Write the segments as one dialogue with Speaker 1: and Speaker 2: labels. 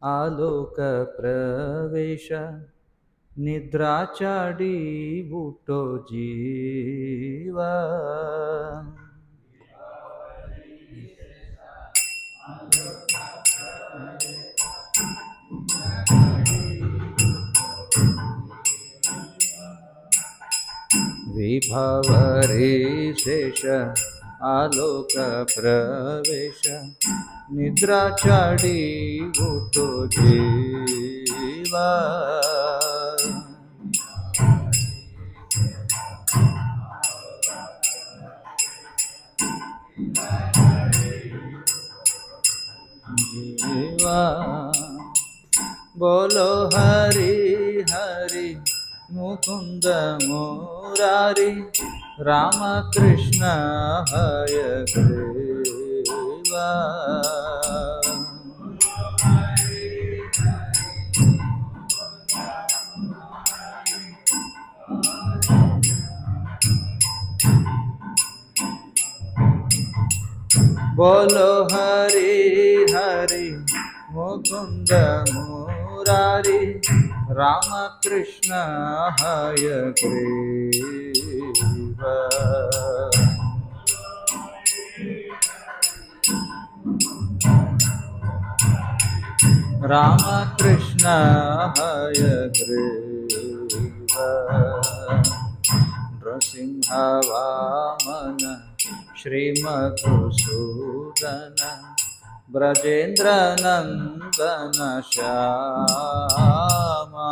Speaker 1: आलोक प्रवेश निद्राचाडी बूटो जीवा विभवरे शेष आलोक प्रवेश निद्राचाडी बूटो जीवा जीवा बोलो हरि हरि मुकुंद मुरारी राम कृष्ण हयग्रीवा बोलो हरि हरि मुकुंद मुरारी राम कृष्ण हयग्रीवा राम कृष्ण हयग्रीवा नृसिंह वामन श्रीमधुसूदन ब्रजेन्द्र नंदन श्यामा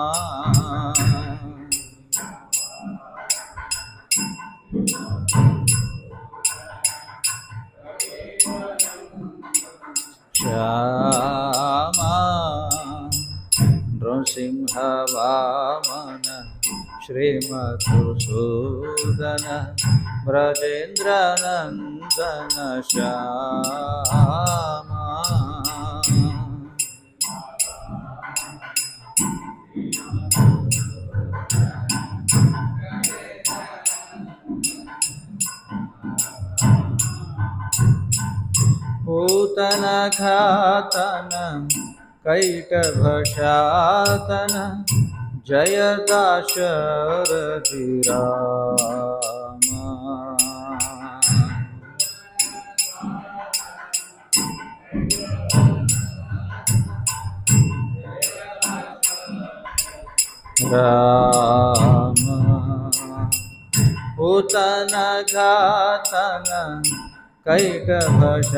Speaker 1: श्यामा नृसिंह वामन श्रीमधुसूदन ब्रजेन्द्र नंदन श्यामा पूतन घातन कैटभशातन जय दाशरथि रामा रामा पूतन घातन कैटभशातन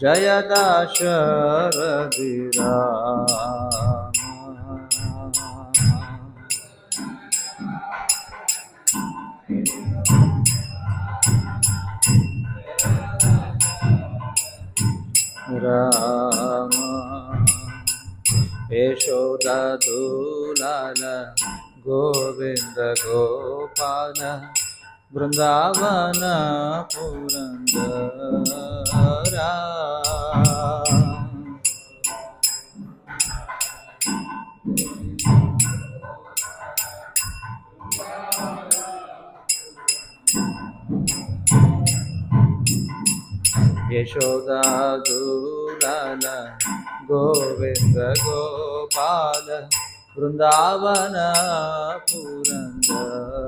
Speaker 1: जय दाशरथि रामा रामा यशोदा दुलाल गोविंद गोपाल वृंदावन पुरंदरा यशोदा दुलाल गोविंद गोपाल वृंदावन पुरंदरा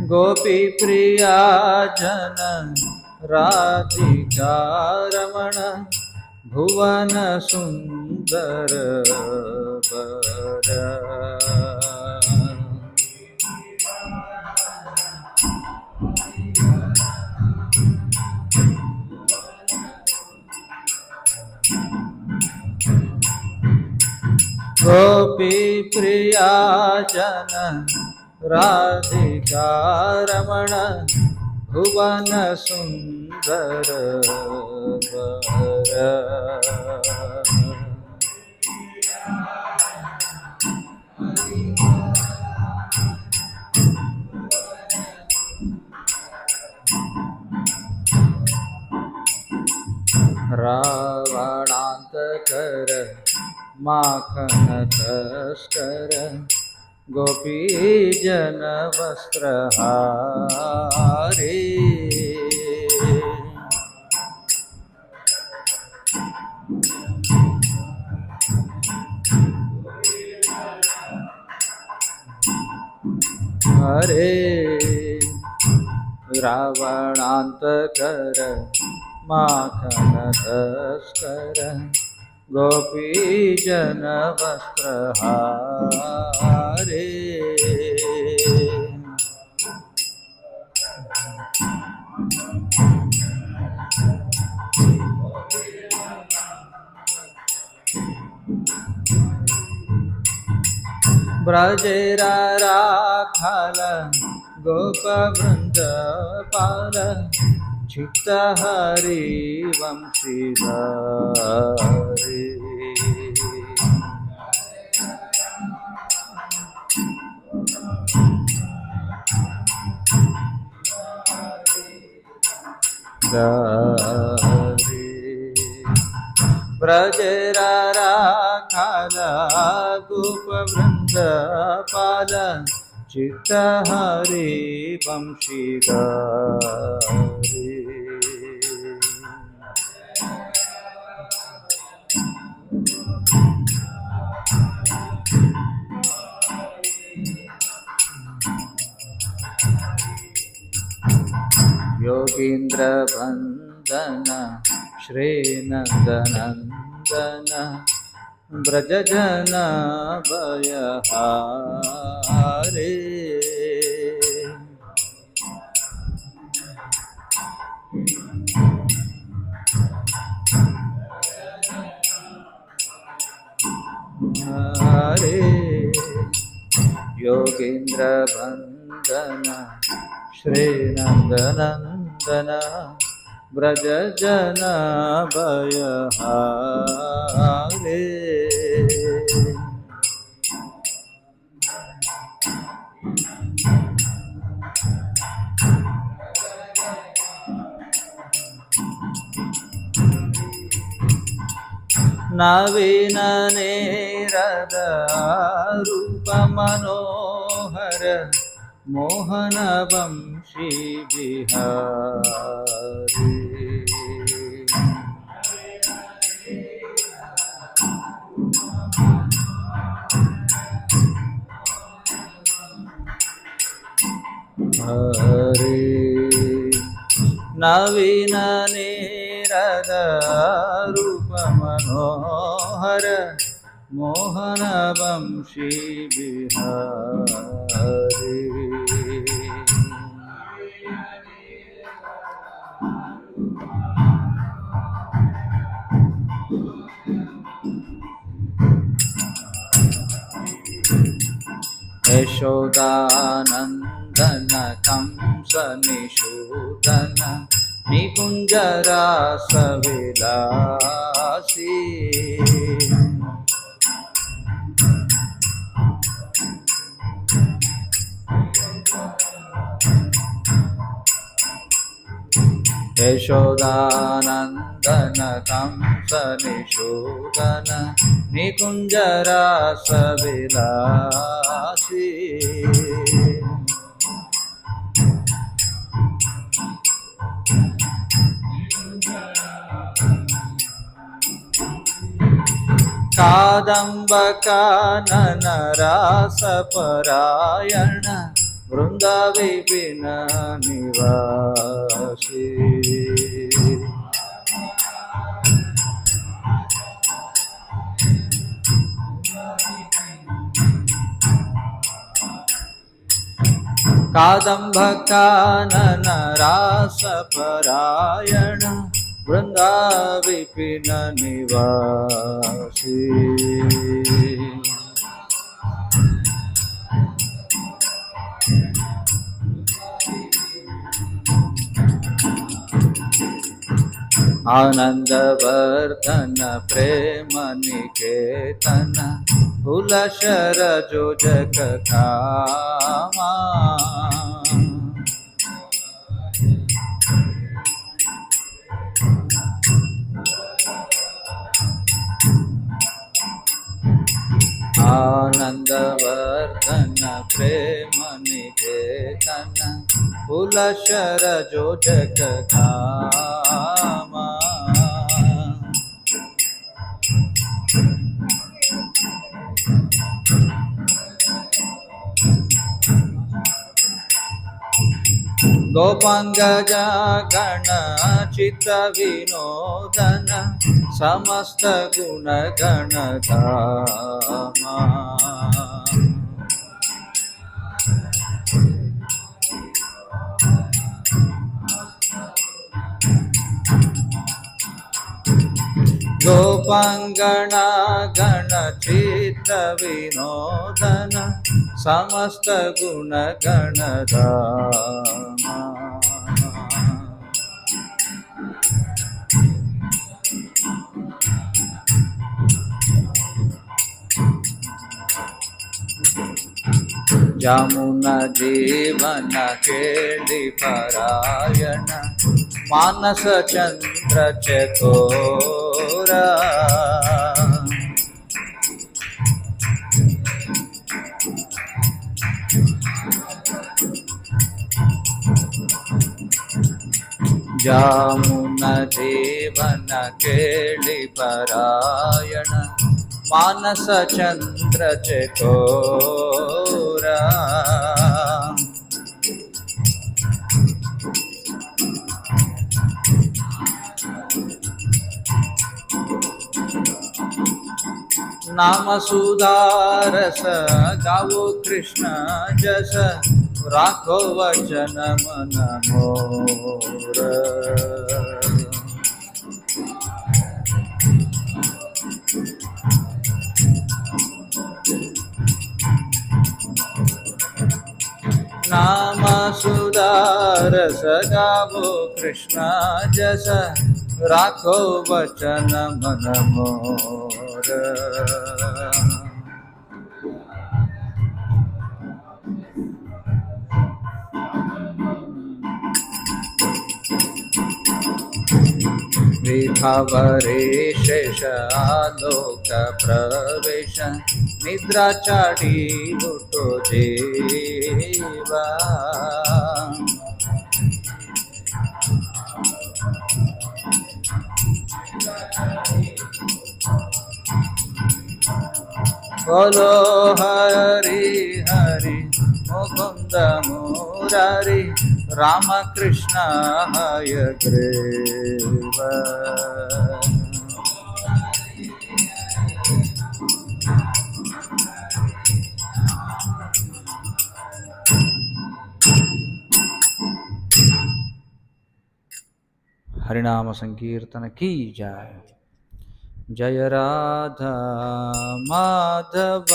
Speaker 1: गोपी प्रिया जन राधिका रमण भुवन सुंदर बर गोपी प्रिया जन राधिका रमण भुवन सुंदर बर रावणांतक कर माखन तस्कर गोपी जन वस्त्रहारे हरे रावणांतकर माखन तस्कर गोपी जन वस्त्रहारे ब्रजेरा राखाल गोप वृंद पाल चित्त हरि वंशीधारी ब्रजेरा राखाल गोप वृंद पाल चित्त हरि वंशीधारी योगींद्र बंदन श्री नंदनंदन ब्रज जन भयहारे हरे योगींद्र बंदन श्री नंदनंदन ब्रज जन भयहारे नवीन नेरद रूप मनोहर मोहन वंशी बिहारी हरे नवीन नेरद रूप मनोहर मोहन वंशी बिहारी यशोदानंदन कंस निषूदन निकुंज रास विलासी यशोदानंदन कंस निषूदन निकुंज रास विलासी कादंब कानन रास परायण वृंद विपिन निवासी कादंब कानन रास परायण वृंदा विपिन निवासी आनंदवर्धन प्रेम निकेतन हुलशर जोजक कामा आनंदवर्धन प्रेम निकेतन कुलशर जोजक धामा। गोपांगजा गण चित विनोदन समस्त गुण गण धामा। गोपांगना गण चित विनोदन समस्त गुण गण धामा। जमुना जीवन केली परायण मानस चंद्र चकोरा। जमुना जीवन केली परायण मानस चंद्र चकोरा। नाम सुधारस गावो कृष्ण जस राखो वचन मन मोर। नाम सुधारस गावो कृष्ण जस राखो वचन मन मोर। विभावरे शेष आलोक प्रवेश निद्रा चाडी लुटो जीवा। बोलो हरि हरि मुकुंद मुरारी राम कृष्ण हयग्रीव। हरिनाम संकीर्तन की जय। जय राधा माधव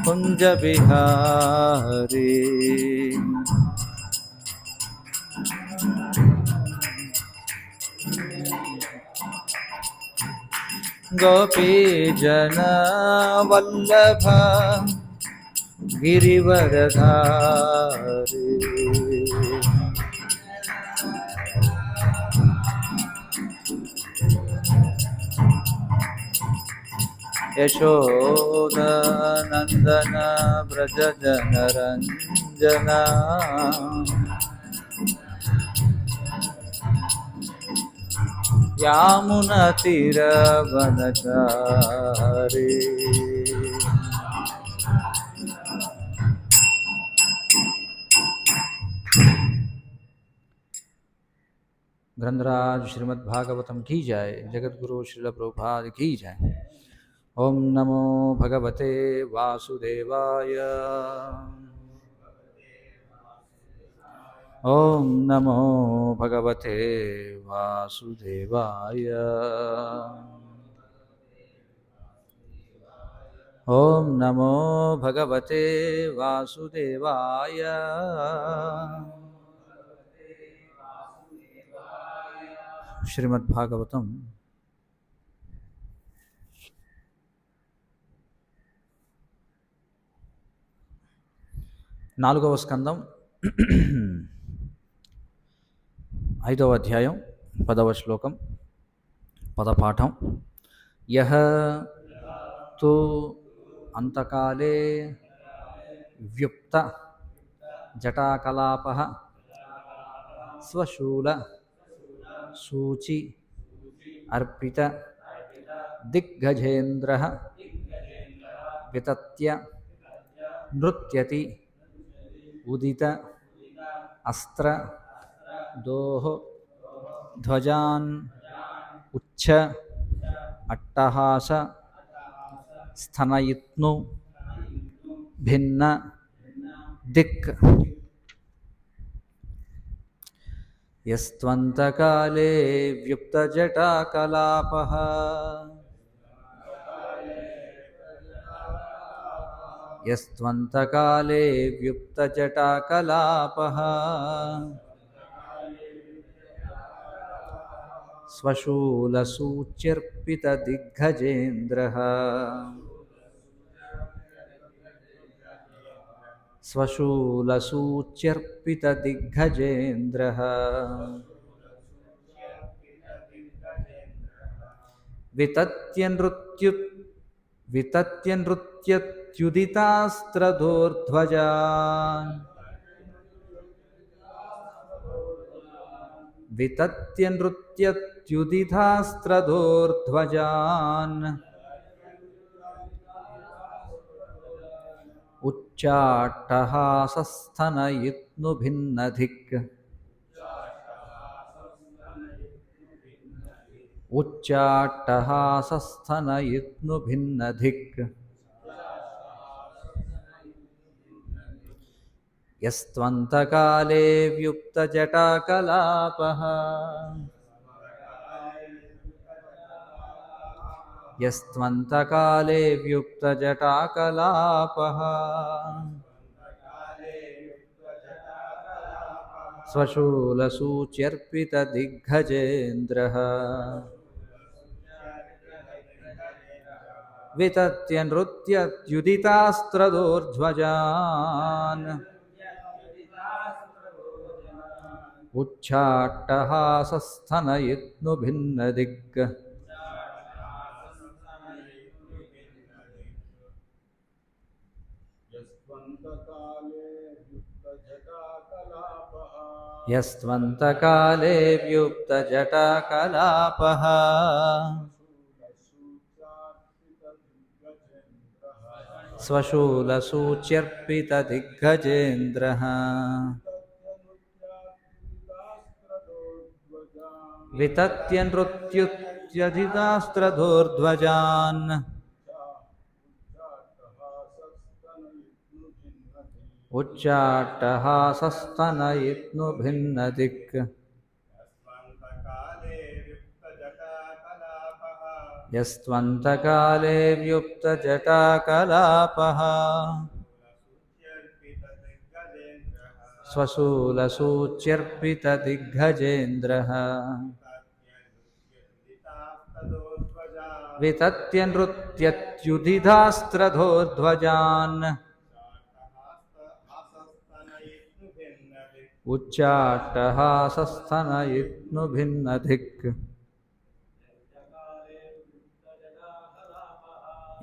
Speaker 1: कुंज बिहारी। गोपी जन वल्लभ गिरिवरधारी। यशोदनंदन व्रज जनरंजना। यामुना तीर वनचारी। ग्रंथराज श्रीमद् भागवतम की जय। जगत गुरु श्रील प्रभुपाद की जय। ओम नमो भगवते वासुदेवाय। ओम नमो भगवते वासुदेवाय। ओम नमो भगवते वासुदेवाय। श्रीमद् भागवतम 4వ స్కందం 5వ అధ్యాయం 10వ శ్లోకం పదపాఠం. యః तु अंतकाले व्युक्त जटाकलापः स्वशूल सूचि अर्पित दिग्गजेन्द्रः वितत्य नृत्यति उदित अस्त्र दोह ध्वजान् उच्च अट्टहास स्तनयित्नु भिन्न दिक् यस्त्वन्तकाले व्युक्तजटाकलापः यस्त्वन्तकाले व्युक्तजटाकलापः स्वशूलसूच्यर्पितदिग्गजेन्द्रः स्वशूलसूच्यर्पितदिग्गजेन्द्रः वितत्यनृत्युदितास्त्रदोर्ध्वजा वितत्यनृत्युदितास्त्रदोर्ध्वजान् उच्चाट्टहासस्तनयित्नुभिन्नधिक् उच्चाट्टहासस्तनयित्नुभिन्नधिक् यस्त्वन्तकाले व्युक्तजटाकलापः यस्त्वन्तकाले व्युक्तजटाकलापः स्वशूलसूच्यर्पितदिग्गजेन्द्रः वितत्यनृत्युदितास्त्रदोर्ध्वजान् उच्चाट्टहासस्तनयित्नुभिन्नदिक् यस्त्वन्तकाले व्युक्तजटाकलापः स्वशूलसूच्यर्पितदिग्गजेन्द्रः वितत्यनृत्युत्यधितास्त्रदोर्ध्वजान् उच्चाट्टहासस्तनयित्नुभिन्नदिक् यस्त्वन्तकाले व्युक्तजटाकलापः स्वशूलसूच्यर्पितदिग्गजेन्द्रः वितत्यनृत्युदितास्त्रदोर्ध्वजान् उच्चाट्टहासस्तनयित्नुभिन्नधिक्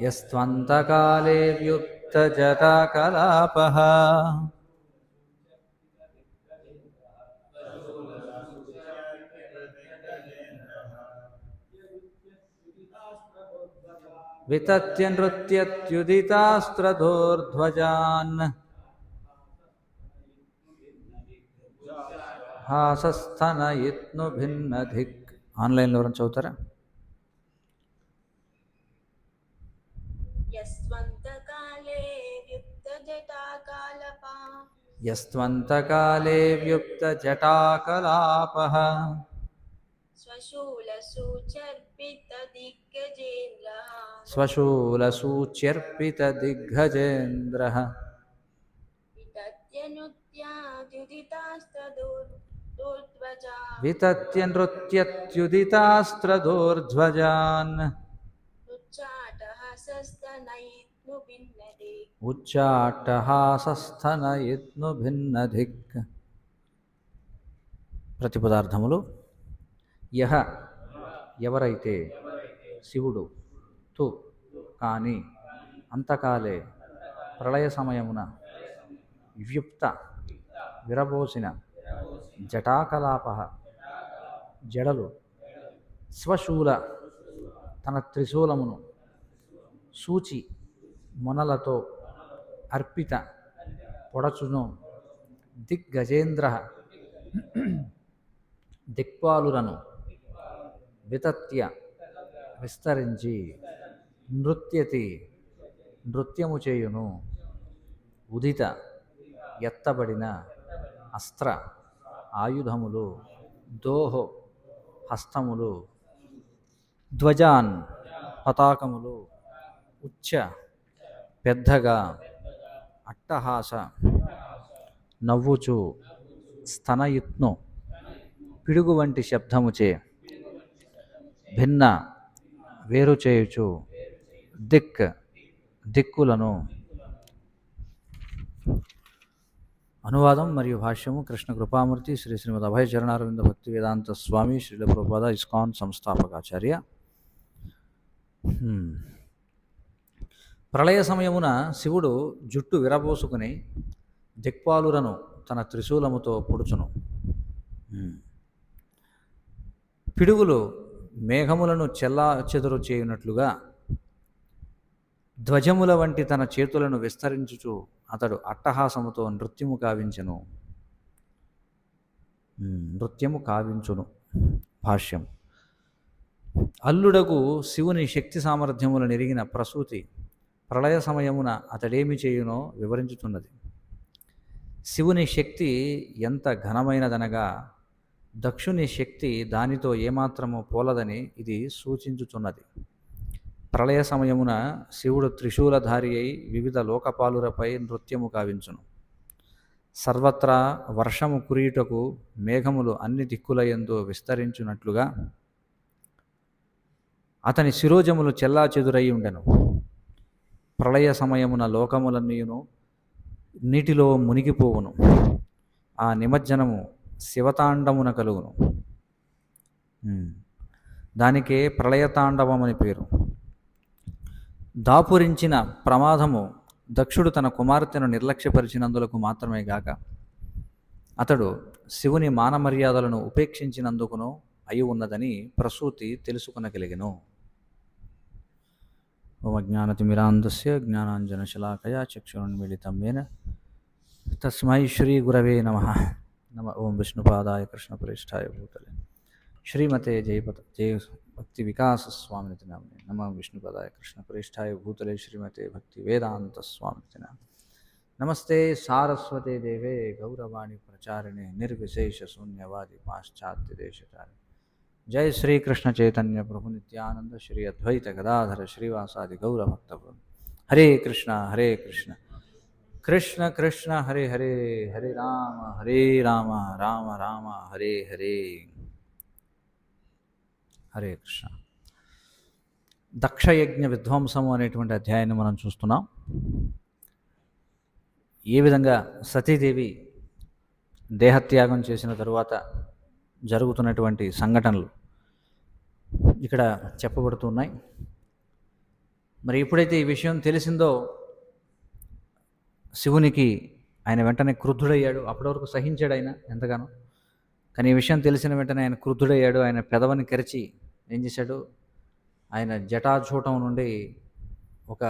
Speaker 1: यस्त्वन्तकाले व्युक्तजटाकलापः वितत्यनृत्युदितास्त्रदोर्ध्वजान् हासस्तनयित्नुभिन्नधिक् ఆన్లైన్లో ఎవరైనా చదువుతారా? यस्त्वन्तकाले व्युक्तजटाकलापः स्वशूलसूच्यर्पितदिग्गजेन्द्रः वितत्यनृत्युदितास्त्रदोर्ध्वजान् उच्चाट्टहासस्तनयित्नुभिन्नधिक् ప్రతిపదార్థములు యహ ఎవరైతే శివుడు తు కానీ అంతకాలే ప్రళయ సమయమున వ్యుప్త విరబోసిన జటాకలాప జడలు స్వశూల తన త్రిశూలమును సూచి మొనలతో అర్పిత పొడచును దిగ్గజేంద్ర దిక్పాలురను వితత్య విస్తరించి నృత్యము చేయును. ఉదిత ఎత్తబడిన అస్త్ర ఆయుధములు దోహో హస్తములు ధ్వజాన్ పతాకములు ఉచ్చ పెద్దగా అట్టహాస నవ్వుచు స్తనయుత్ను పిడుగు వంటి శబ్దముచే భిన్న వేరు చేయుచు దిక్కులను. అనువాదం మరియు భాష్యము కృష్ణ కృపామూర్తి శ్రీ శ్రీమద్ అభయ చరణారవింద భక్తి వేదాంత స్వామి శ్రీల ప్రభుపాద ఇస్కాన్ సంస్థాపకాచార్య. ప్రళయ సమయమున శివుడు జుట్టు విరబోసుకుని దిక్పాలురను తన త్రిశూలముతో పొడుచును. పిడుగులు మేఘములను చెల్లా చెదురు చేయునట్లుగా ధ్వజముల వంటి తన చేతులను విస్తరించుచు అతడు అట్టహాసముతో నృత్యము కావించును. భాష్యం. అల్లుడకు శివుని శక్తి సామర్థ్యములు నెరిగిన ప్రసూతి ప్రళయ సమయమున అతడేమి చేయునో వివరించుతున్నది. శివుని శక్తి ఎంత ఘనమైనదనగా దక్షుని శక్తి దానితో ఏమాత్రము పోలదని ఇది సూచించుచున్నది. ప్రళయ సమయమున శివుడు త్రిశూలధారి అయి వివిధ లోకపాలురపై నృత్యము కావించును. సర్వత్రా వర్షము కురియుటకు మేఘములు అన్ని దిక్కులయందు విస్తరించున్నట్లుగా అతని శిరోజములు చెల్లా చెదురై ఉండెను. ప్రళయ సమయమున లోకములన్నీయును నీటిలో మునిగిపోవును. ఆ నిమజ్జనము శివతాండమున కలుగును. దానికే ప్రళయతాండవమని పేరు. దాపురించిన ప్రమాదము దక్షుడు తన కుమార్తెను నిర్లక్ష్యపరిచినందులకు మాత్రమే గాక అతడు శివుని మానమర్యాదలను ఉపేక్షించినందుకును అయి ఉన్నదని ప్రసూతి తెలుసుకొనగలిగెను. ఓం అజ్ఞానతిమిరాంధస్య జ్ఞానాంజనశలాకయా చక్షురున్మిళితం येन తస్మై శ్రీ గురవే నమః. ఓం విష్ణుపాదాయ కృష్ణప్రేష్ఠాయ భూతలే శ్రీమతే జయ భక్తి వికాస స్వామినితి నామ్నే నమః. విష్ణుపదాయ కృష్ణప్రేష్ఠాయ భూతలే శ్రీమతే భక్తి వేదాంత స్వామినితి నామ్నే. నమస్తే సారస్వతే దేవే గౌరవాణి ప్రచారిణే నిర్విశేష శూన్యవాది పాశ్చాత్య దేశచారి. జయ శ్రీ కృష్ణ చైతన్య ప్రభు నిత్యానంద శ్రీ అద్వైత గదాధర శ్రీవాసాది గౌరభక్త ప్రభు. హరే కృష్ణ కృష్ణ కృష్ణ హరే హరే హరే రామ రామ రామ హరే హరే. హరే కృష్ణ. దక్షయజ్ఞ విధ్వంసము అనేటువంటి అధ్యాయాన్ని మనం చూస్తున్నాం. ఏ విధంగా సతీదేవి దేహత్యాగం చేసిన తరువాత జరుగుతున్నటువంటి సంఘటనలు ఇక్కడ చెప్పబడుతున్నాయి. మరి ఎప్పుడైతే ఈ విషయం తెలిసిందో శివునికి ఆయన వెంటనే క్రుద్ధుడయ్యాడు. అప్పటి వరకు సహించాడు ఆయన ఎంతగానో. కానీ ఈ విషయం తెలిసిన వెంటనే ఆయన క్రుద్ధుడయ్యాడు. ఆయన పెదవిని కరిచి ఏం చేశాడు, ఆయన జటాజూటం నుండి ఒక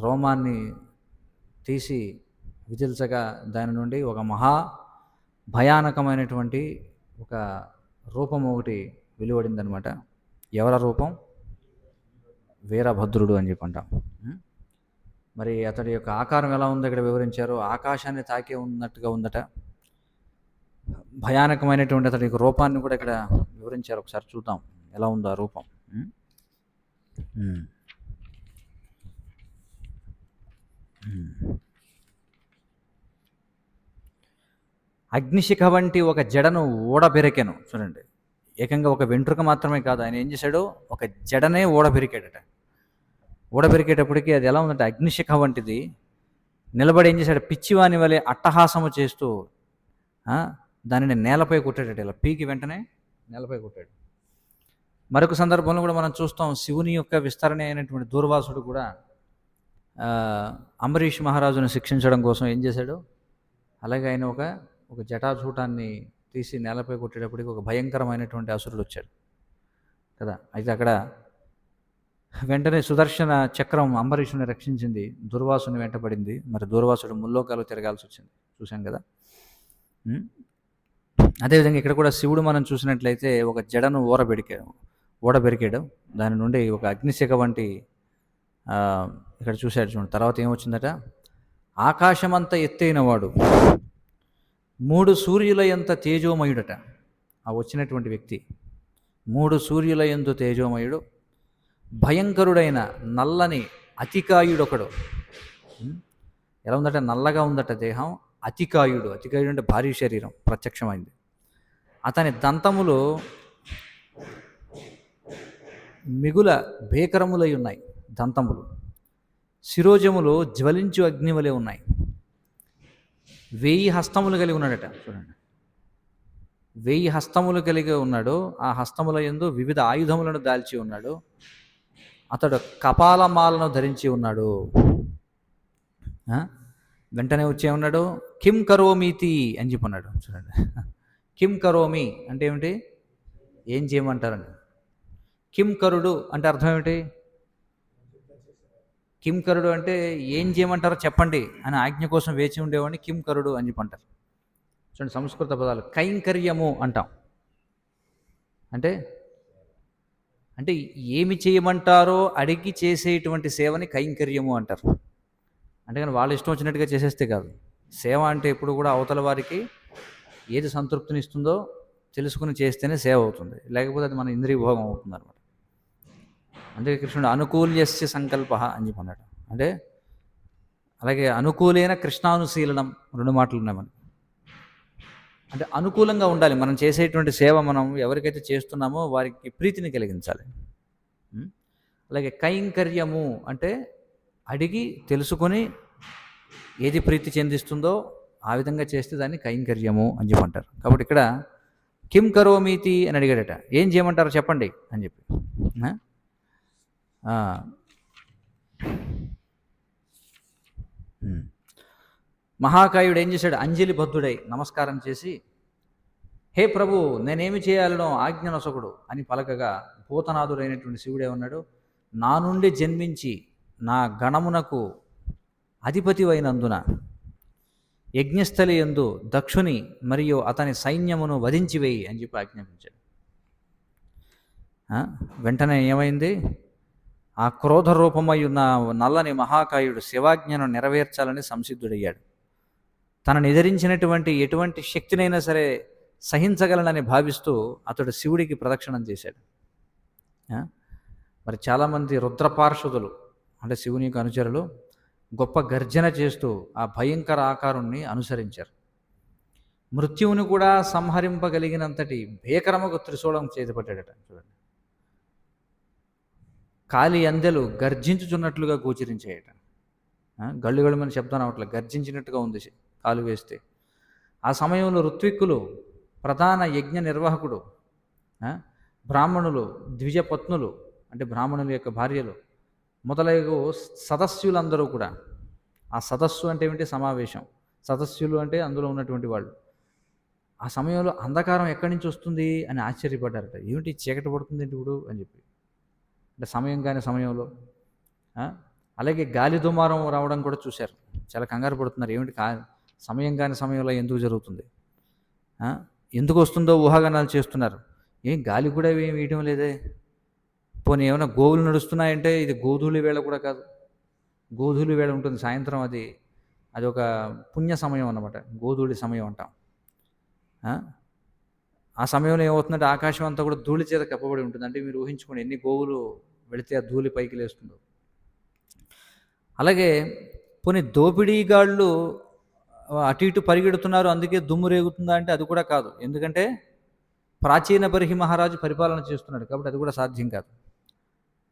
Speaker 1: రోమాన్ని తీసి విదిల్చగా దాని నుండి ఒక మహా భయానకమైనటువంటి ఒక రూపం ఒకటి వెలువడిందనమాట. ఎవర రూపం? వీరభద్రుడు అని చెప్పంటాం. మరి అతడి యొక్క ఆకారం ఎలా ఉందో ఇక్కడ వివరించారు. ఆకాశాన్ని తాకే ఉన్నట్టుగా ఉందట. భయానకమైనటువంటి అతడి యొక్క రూపాన్ని కూడా ఇక్కడ వివరించారు. ఒకసారి చూద్దాం ఎలా ఉందో ఆ రూపం. అగ్నిశిఖ వంటి ఒక జడను ఊడబెరికెను. చూడండి, ఏకంగా ఒక వెంట్రుక మాత్రమే కాదు, ఆయన ఏం చేశాడు, ఒక జడనే ఊడబెరికాడట. ఊడబెరికేటప్పటికి అది ఎలా ఉందంటే అగ్నిశిఖ వంటిది. నిలబడి ఏం చేశాడు, పిచ్చివాని వలె అట్టహాసము చేస్తూ దానిని నేలపై కొట్టాడట. ఇలా పీకి వెంటనే నేలపై కొట్టాడు. మరొక సందర్భంలో కూడా మనం చూస్తాం, శివుని యొక్క విస్తరణ అయినటువంటి దూర్వాసుడు కూడా అంబరీష్ మహారాజును శిక్షించడం కోసం ఏం చేశాడు, అలాగే ఆయన ఒక జటాజూటాన్ని తీసి నేలపై కొట్టేటప్పటికి ఒక భయంకరమైనటువంటి అసురుడు వచ్చాడు కదా. అయితే అక్కడ వెంటనే సుదర్శన చక్రం అంబరీషుని రక్షించింది, దుర్వాసుని వెంటపడింది. మరి దుర్వాసుడు ముల్లోకాలు తిరగాల్సి వచ్చింది, చూశాం కదా. అదేవిధంగా ఇక్కడ కూడా శివుడు మనం చూసినట్లయితే ఒక జడను ఓడబెరికాడు, దాని నుండి ఒక అగ్నిశిఖ వంటి ఇక్కడ చూశాడు. చూడండి తర్వాత ఏమొచ్చిందట, ఆకాశమంతా ఎత్తైన వాడు, 3 సూర్యుల ఎంత తేజోమయుడట. ఆ వచ్చినటువంటి వ్యక్తి 3 సూర్యుల ఎందు తేజోమయుడు, భయంకరుడైన నల్లని అతికాయుడొకడు. ఎలా ఉందట, నల్లగా ఉందట దేహం. అతికాయుడు అంటే భారీ శరీరం ప్రత్యక్షమైంది. అతని దంతములు మిగుల భేకరములై ఉన్నాయి, దంతములు. శిరోజములు జ్వలించు అగ్నివలే ఉన్నాయి. 1000 హస్తములు కలిగి ఉన్నాడట. చూడండి, 1000 హస్తములు కలిగి ఉన్నాడు. ఆ హస్తముల యందు వివిధ ఆయుధములను దాల్చి ఉన్నాడు. అతడు కపాలమాలను ధరించి ఉన్నాడు. వెంటనే వచ్చే ఉన్నాడు, కిం కరోమీతి అని చెప్పన్నాడు. చూడండి, కిం కరోమి అంటే ఏమిటి, ఏం చేయమంటారండి. కింకరుడు అంటే అర్థం ఏమిటి, కింకరుడు అంటే ఏం చేయమంటారో చెప్పండి అని ఆజ్ఞ కోసం వేచి ఉండేవాడిని కింకరుడు అని చెప్పంటారు. చూడండి, సంస్కృత పదాలు. కైంకర్యము అంటాం అంటే అంటే ఏమి చేయమంటారో అడిగి చేసేటువంటి సేవని కైంకర్యము అంటారు. అంటే కానీ వాళ్ళు ఇష్టం వచ్చినట్టుగా చేసేస్తే కాదు. సేవ అంటే ఎప్పుడు కూడా అవతల వారికి ఏది సంతృప్తినిస్తుందో తెలుసుకుని చేస్తేనే సేవ అవుతుంది, లేకపోతే అది మన ఇంద్రియ భోగం అవుతుంది అనమాట. అందుకే కృష్ణుడు అనుకూల్యస్య సంకల్ప అని చెప్పన్నాడు. అంటే అలాగే అనుకూలైన కృష్ణానుశీలనం 2 మాటలు ఉన్నాయి మనకి. అంటే అనుకూలంగా ఉండాలి మనం చేసేటువంటి సేవ. మనం ఎవరికైతే చేస్తున్నామో వారికి ప్రీతిని కలిగించాలి. అలాగే కైంకర్యము అంటే అడిగి తెలుసుకొని ఏది ప్రీతి చెందిస్తుందో ఆ విధంగా చేస్తే దాన్ని కైంకర్యము అని చెప్పంటారు. కాబట్టి ఇక్కడ కిం కరోమీతి అని అడిగాడట, ఏం చేయమంటారో చెప్పండి అని చెప్పి. మహాకాయుడు ఏం చేశాడు, అంజలి బద్ధుడై నమస్కారం చేసి, హే ప్రభు, నేనేమి చేయాలనో ఆజ్ఞనొసగుడు అని పలకగా, భూతనాథుడైనటువంటి శివుడే ఉన్నాడు, నా నుండి జన్మించి నా గణమునకు అధిపతివైనందున యజ్ఞస్థలి యందు దక్షుని మరియు అతని సైన్యమును వధించివేయి అని చెప్పి ఆజ్ఞాపించాడు. వెంటనే ఏమైంది, ఆ క్రోధ రూపమై ఉన్న నల్లని మహాకాయుడు శివాజ్ఞను నెరవేర్చాలని సంసిద్ధుడయ్యాడు. తనను ఎదిరించినటువంటి ఎటువంటి శక్తినైనా సరే సహించగలనని భావిస్తూ అతడు శివుడికి ప్రదక్షిణం చేశాడు. మరి చాలామంది రుద్రపార్షదులు అంటే శివుని యొక్క అనుచరులు గొప్ప గర్జన చేస్తూ ఆ భయంకర ఆకారుణ్ణి అనుసరించారు. మృత్యువుని కూడా సంహరింపగలిగినంతటి భీకరముకు త్రిశూలం చేతిపట్టాడట. చూడండి, కాలి అందెలు గర్జించుచున్నట్లుగా గోచరించాయట. గళ్ళు గళ్ళమని శబ్దం అవట్లే, గర్జించినట్టుగా ఉంది కాలు వేస్తే. ఆ సమయంలో ఋత్విక్కులు, ప్రధాన యజ్ఞ నిర్వాహకుడు, బ్రాహ్మణులు, ద్విజపత్నులు అంటే బ్రాహ్మణుల యొక్క భార్యలు మొదలగు సదస్యులందరూ కూడా, ఆ సదస్సు అంటే ఏమిటి, సమావేశం. సదస్యులు అంటే అందులో ఉన్నటువంటి వాళ్ళు. ఆ సమయంలో అంధకారం ఎక్కడి నుంచి వస్తుంది అని ఆశ్చర్యపడ్డారట. ఏమిటి చీకటి పడుతుంది ఇప్పుడు అని చెప్పి. అంటే సమయం కాని సమయంలో. అలాగే గాలి దుమారం రావడం కూడా చూశారు. చాలా కంగారు పడుతున్నారు, ఏమిటి సమయం కాని సమయంలో ఎందుకు జరుగుతుంది, ఎందుకు వస్తుందో ఊహాగానాలు చేస్తున్నారు. ఏం గాలి కూడా ఏం వేయడం లేదే, పోనీ ఏమైనా గోవులు నడుస్తున్నాయంటే ఇది గోధూళి వేళ కూడా కాదు. గోధూళి వేళ ఉంటుంది సాయంత్రం, అది ఒక పుణ్య సమయం అన్నమాట, గోధూళి సమయం అంటాం. ఆ సమయంలో ఏమవుతుందంటే ఆకాశం అంతా కూడా ధూళి చేత కప్పబడి ఉంటుంది. అంటే మీరు ఊహించుకోండి ఎన్ని గోవులు వెళితే ఆ ధూళి పైకి లేస్తుందో. అలాగే పోనీ దోపిడీగాళ్ళు అటు ఇటు పరిగెడుతున్నారు అందుకే దుమ్ము రేగుతుందా అంటే అది కూడా కాదు. ఎందుకంటే ప్రాచీన బర్హి మహారాజు పరిపాలన చేస్తున్నాడు కాబట్టి అది కూడా సాధ్యం కాదు.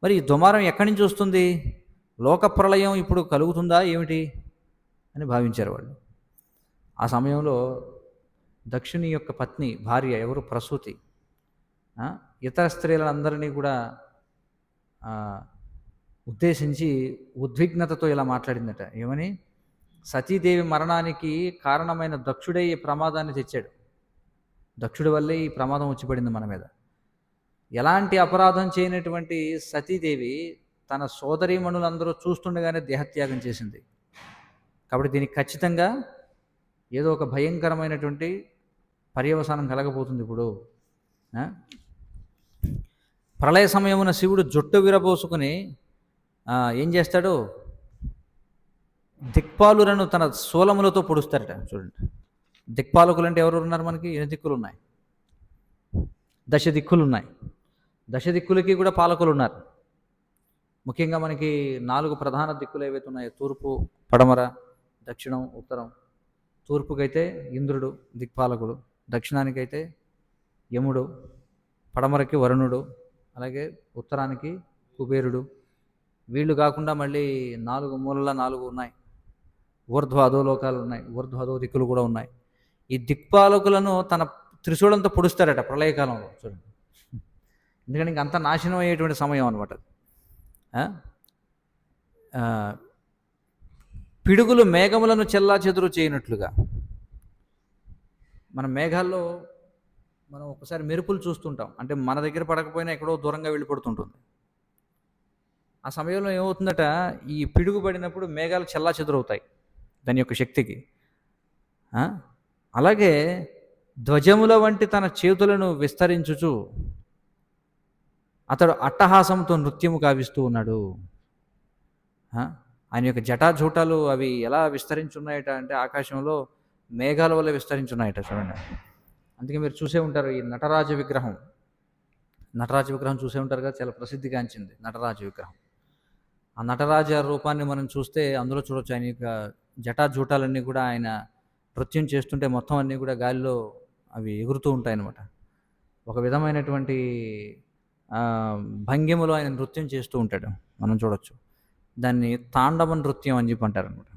Speaker 1: మరి ఈ దుమారం ఎక్కడి నుంచి వస్తుంది, లోక ప్రళయం ఇప్పుడు కలుగుతుందా ఏమిటి అని భావించారు వాళ్ళు. ఆ సమయంలో దక్షుని యొక్క పత్ని భార్య ఎవరు, ప్రసూతి, ఆ, ఇతర స్త్రీలందరినీ కూడా ఆ, ఉద్దేశించి ఉద్విగ్నతతో ఇలా మాట్లాడిందట. ఏమని? సతీదేవి మరణానికి కారణమైన దక్షుడే ఈ ప్రమాదాన్ని తెచ్చాడు. దక్షుడి వల్లే ఈ ప్రమాదం వచ్చి పడింది మన మీద. ఎలాంటి అపరాధం చేయనటువంటి సతీదేవి తన సోదరీమణులందరూ చూస్తుండగానే దేహత్యాగం చేసింది. కాబట్టి దీనికి ఖచ్చితంగా ఏదో ఒక భయంకరమైనటువంటి పర్యవసానం కలగబోతుంది ఇప్పుడు. ప్రళయ సమయమున శివుడు జుట్టు విరబోసుకుని ఏం చేస్తాడు? దిక్పాలులను తన శూలములతో పొడుస్తారట. చూడండి, దిక్పాలకులు అంటే ఎవరు ఉన్నారు మనకి? 8 దిక్కులు ఉన్నాయి, 10 దిక్కులు ఉన్నాయి. 10 దిక్కులకి కూడా పాలకులు ఉన్నారు. ముఖ్యంగా మనకి 4 ప్రధాన దిక్కులు ఏవైతే ఉన్నాయో, తూర్పు, పడమర, దక్షిణం, ఉత్తరం. తూర్పుకైతే ఇంద్రుడు దిక్పాలకుడు, దక్షిణానికైతే యముడు, పడమరకి వరుణుడు, అలాగే ఉత్తరానికి కుబేరుడు. వీళ్ళు కాకుండా మళ్ళీ 4 మూలల 4 ఉన్నాయి. ఊర్ధ్వ అధోలోకాలు ఉన్నాయి, ఊర్ధ్వ అధో దిక్కులు కూడా ఉన్నాయి. ఈ దిక్పాలకులను తన త్రిశూలంతో పొడుస్తారట ప్రళయకాలంలో. చూడండి, ఎందుకంటే ఇంక అంత నాశనం అయ్యేటువంటి సమయం అనమాట. పిడుగులు మేఘములను చెల్లా చెదురు చేయనట్లుగా. మన మేఘాల్లో మనం ఒకసారి మెరుపులు చూస్తుంటాం, అంటే మన దగ్గర పడకపోయినా ఎక్కడో దూరంగా వెళ్ళిపడుతుంటుంది. ఆ సమయంలో ఏమవుతుందట, ఈ పిడుగు పడినప్పుడు మేఘాలు చెల్లా చెదురవుతాయి దాని యొక్క శక్తికి. అలాగే ధ్వజముల వంటి తన చేతులను విస్తరించుచు అతడు అట్టహాసంతో నృత్యము కావిస్తూ ఉన్నాడు. ఆయన యొక్క జటాజూటాలు అవి ఎలా విస్తరించున్నాయట అంటే ఆకాశంలో మేఘాల వల్ల విస్తరించున్నాయట. చూడండి, అందుకే మీరు చూసే ఉంటారు ఈ నటరాజ విగ్రహం. నటరాజ విగ్రహం చూసే ఉంటారు కదా, చాలా ప్రసిద్ధిగాంచింది నటరాజ విగ్రహం. ఆ నటరాజ రూపాన్ని మనం చూస్తే అందులో చూడొచ్చు ఆయన యొక్క జటాజూటాలన్నీ కూడా ఆయన నృత్యం చేస్తుంటే మొత్తం అన్నీ కూడా గాలిలో అవి ఎగురుతూ ఉంటాయన్నమాట. ఒక విధమైనటువంటి భంగిమలో ఆయన నృత్యం చేస్తూ ఉంటాడు, మనం చూడొచ్చు. దాన్ని తాండవ నృత్యం అని చెప్పి అంటారు అనమాట.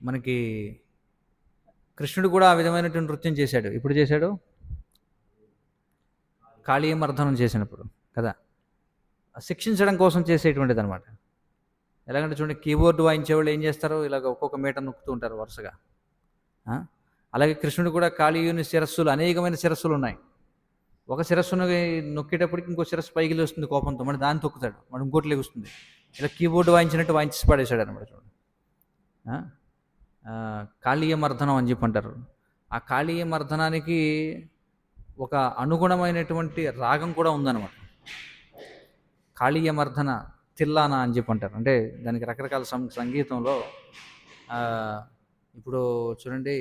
Speaker 1: మనకి కృష్ణుడు కూడా ఆ విధమైనటువంటి నృత్యం చేశాడు. ఇప్పుడు చేశాడు కాళీయమర్దనం చేసినప్పుడు కదా, శిక్షించడం కోసం చేసేటువంటిది అనమాట. ఎలాగంటే చూడండి, కీబోర్డు వాయించే వాళ్ళు ఏం చేస్తారు, ఇలాగ ఒక్కొక్క మీటర్ నొక్కుతూ ఉంటారు వరుసగా. అలాగే కృష్ణుడు కూడా కాళీయుని శిరస్సులు, అనేకమైన శిరస్సులు ఉన్నాయి. ఒక శిరస్సును నొక్కేటప్పటికి ఇంకో శిరస్సు పైకి లేస్తుంది కోపంతో, మరి దాన్ని తొక్కుతాడు, మరి ఇంకోటి లేగుస్తుంది. ఇలా కీబోర్డు వాయించినట్టు వాయించి పడేశాడు అనమాట. చూడండి, కాళీయమర్దనం అని చెప్పి అంటారు. ఆ కాళీయమర్దనానికి ఒక అనుగుణమైనటువంటి రాగం కూడా ఉందన్నమాట. కాళీయమర్దన తిల్లానా అని చెప్పి అంటారు. అంటే దానికి రకరకాల సంగీతంలో ఇప్పుడు చూడండి,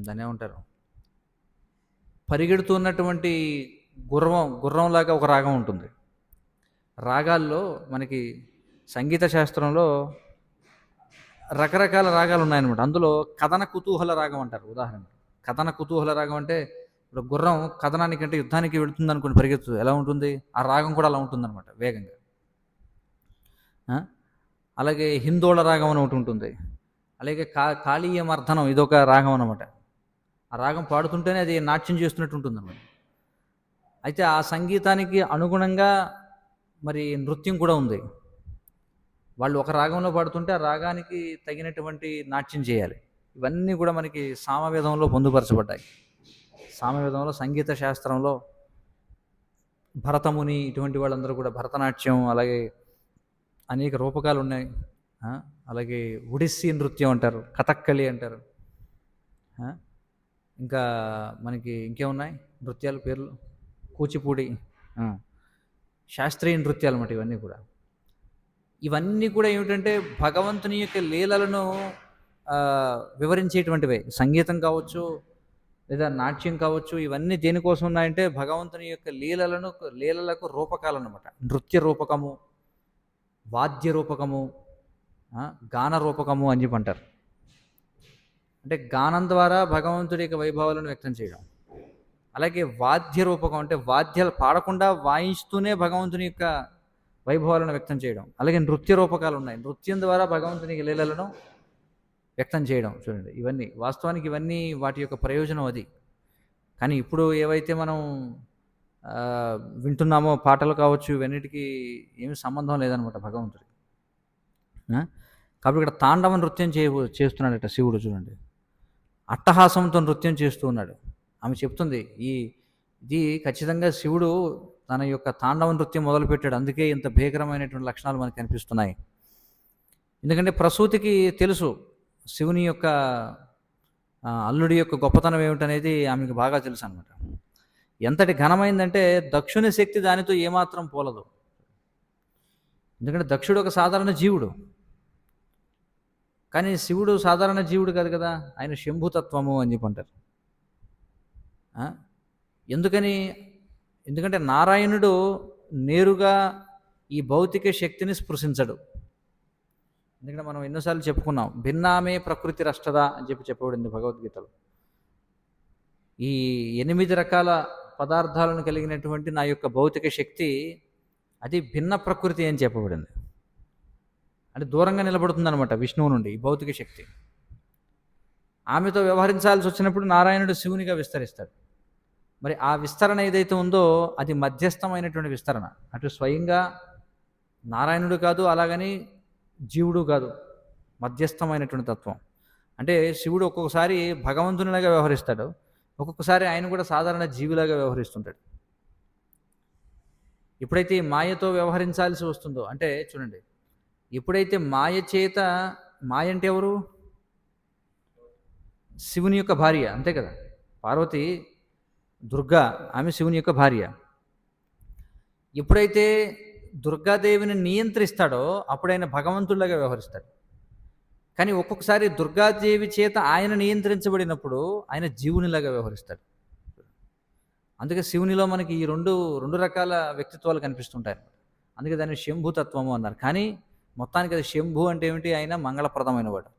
Speaker 1: దాన్ని ఏమంటారు, పరిగెడుతున్నటువంటి గుర్రంలాగా ఒక రాగం ఉంటుంది. రాగాల్లో మనకి సంగీత శాస్త్రంలో రకరకాల రాగాలు ఉన్నాయన్నమాట. అందులో కథన కుతూహల రాగం అంటారు. ఉదాహరణ, కథన కుతూహల రాగం అంటే ఇప్పుడు గుర్రం కథనానికి అంటే యుద్ధానికి వెళుతుంది అనుకుని పరిగెత్తు ఎలా ఉంటుంది, ఆ రాగం కూడా అలా ఉంటుందన్నమాట, వేగంగా. అలాగే హిందోళ రాగం అని ఒకటి ఉంటుంది. అలాగే కాళీయమర్దనం ఇదొక రాగం అనమాట. ఆ రాగం పాడుతుంటేనే అది నాట్యం చేస్తున్నట్టు ఉంటుందన్నమాట. అయితే ఆ సంగీతానికి అనుగుణంగా మరి నృత్యం కూడా ఉంది. వాళ్ళు ఒక రాగంలో పాడుతుంటే ఆ రాగానికి తగినటువంటి నాట్యం చేయాలి. ఇవన్నీ కూడా మనకి సామవేదంలో పొందుపరచబడ్డాయి. సామవేదంలో సంగీత శాస్త్రంలో భరతముని ఇటువంటి వాళ్ళందరూ కూడా భరతనాట్యం, అలాగే అనేక రూపకాలు ఉన్నాయి. అలాగే ఒడిస్సీ నృత్యం అంటారు, కథక్కళి అంటారు. ఇంకా మనకి ఇంకేమున్నాయి నృత్యాల పేర్లు, కూచిపూడి, శాస్త్రీయ నృత్యాలు అన్నమాట. ఇవన్నీ కూడా ఏమిటంటే భగవంతుని యొక్క లీలలను వివరించేటువంటివే. సంగీతం కావచ్చు లేదా నాట్యం కావచ్చు, ఇవన్నీ దేనికోసం ఉన్నాయంటే భగవంతుని యొక్క లీలలకు రూపకాలన్నమాట. నృత్య రూపకము, వాద్య రూపకము, గాన రూపకము అని చెప్పి అంటారు. అంటే గానం ద్వారా భగవంతుడి యొక్క వైభవాలను వ్యక్తం చేయడం. అలాగే వాద్య రూపకం అంటే వాద్యాలు పాడకుండా వాయిస్తూనే భగవంతుని యొక్క వైభవాలను వ్యక్తం చేయడం. అలాగే నృత్య రూపకాలు ఉన్నాయి, నృత్యం ద్వారా భగవంతుని లీలలను వ్యక్తం చేయడం. చూడండి, ఇవన్నీ వాస్తవానికి ఇవన్నీ వాటి యొక్క ప్రయోజనం అది. కానీ ఇప్పుడు ఏవైతే మనం వింటున్నామో పాటలు కావచ్చు, ఇవన్నిటికీ ఏమి సంబంధం లేదనమాట భగవంతుడికి. కాబట్టి ఇక్కడ తాండవ నృత్యం చేస్తున్నాడట శివుడు. చూడండి, అట్టహాసంతో నృత్యం చేస్తూ ఉన్నాడు. ఆమె చెప్తుంది, ఇది ఖచ్చితంగా శివుడు తన యొక్క తాండవ నృత్యం మొదలుపెట్టాడు, అందుకే ఇంత భీకరమైనటువంటి లక్షణాలు మనకు కనిపిస్తున్నాయి. ఎందుకంటే ప్రసూతికి తెలుసు శివుని యొక్క అల్లుడి యొక్క గొప్పతనం ఏమిటనేది ఆమెకు బాగా తెలుసు అనమాట. ఎంతటి ఘనమైందంటే దక్షుని శక్తి దానితో ఏమాత్రం పోలదు. ఎందుకంటే దక్షుడు ఒక సాధారణ జీవుడు, కానీ శివుడు సాధారణ జీవుడు కాదు కదా, ఆయన శంభుతత్వము అని చెప్పి అంటారు. ఎందుకంటే నారాయణుడు నేరుగా ఈ భౌతిక శక్తిని స్పృశించడు. ఎందుకంటే మనం ఎన్నోసార్లు చెప్పుకున్నాం, భిన్నామే ప్రకృతి రష్టదా అని చెప్పబడింది భగవద్గీతలో. ఈ 8 రకాల పదార్థాలను కలిగినటువంటి నా యొక్క భౌతిక శక్తి అది భిన్న ప్రకృతి అని చెప్పబడింది. అంటే దూరంగా నిలబడుతుందన్నమాట విష్ణువు నుండి ఈ భౌతిక శక్తి. ఆమెతో వ్యవహరించాల్సి వచ్చినప్పుడు నారాయణుడు శివునిగా విస్తరిస్తాడు. మరి ఆ విస్తరణ ఏదైతే ఉందో అది మధ్యస్థమైనటువంటి విస్తరణ. అటు స్వయంగా నారాయణుడు కాదు, అలాగని జీవుడు కాదు, మధ్యస్థమైనటువంటి తత్వం. అంటే శివుడు ఒక్కొక్కసారి భగవంతునిలాగా వ్యవహరిస్తాడు, ఒక్కొక్కసారి ఆయన కూడా సాధారణ జీవిలాగా వ్యవహరిస్తుంటాడు. ఎప్పుడైతే మాయతో వ్యవహరించాల్సి వస్తుందో, అంటే చూడండి, ఎప్పుడైతే మాయ అంటే ఎవరు? శివుని యొక్క భార్య, అంతే కదా. పార్వతి దుర్గా, ఆమె శివుని యొక్క భార్య. ఎప్పుడైతే దుర్గాదేవిని నియంత్రిస్తాడో అప్పుడు ఆయన భగవంతుడిలాగా వ్యవహరిస్తాడు. కానీ ఒక్కొక్కసారి దుర్గాదేవి చేత ఆయన నియంత్రించబడినప్పుడు ఆయన జీవునిలాగా వ్యవహరిస్తాడు. అందుకే శివునిలో మనకి ఈ రెండు రకాల వ్యక్తిత్వాలు కనిపిస్తుంటాయి. అందుకే దాన్ని శంభుతత్వము అన్నారు. కానీ మొత్తానికి అది శంభు అంటే ఏమిటి? ఆయన మంగళప్రదమైన వాడు.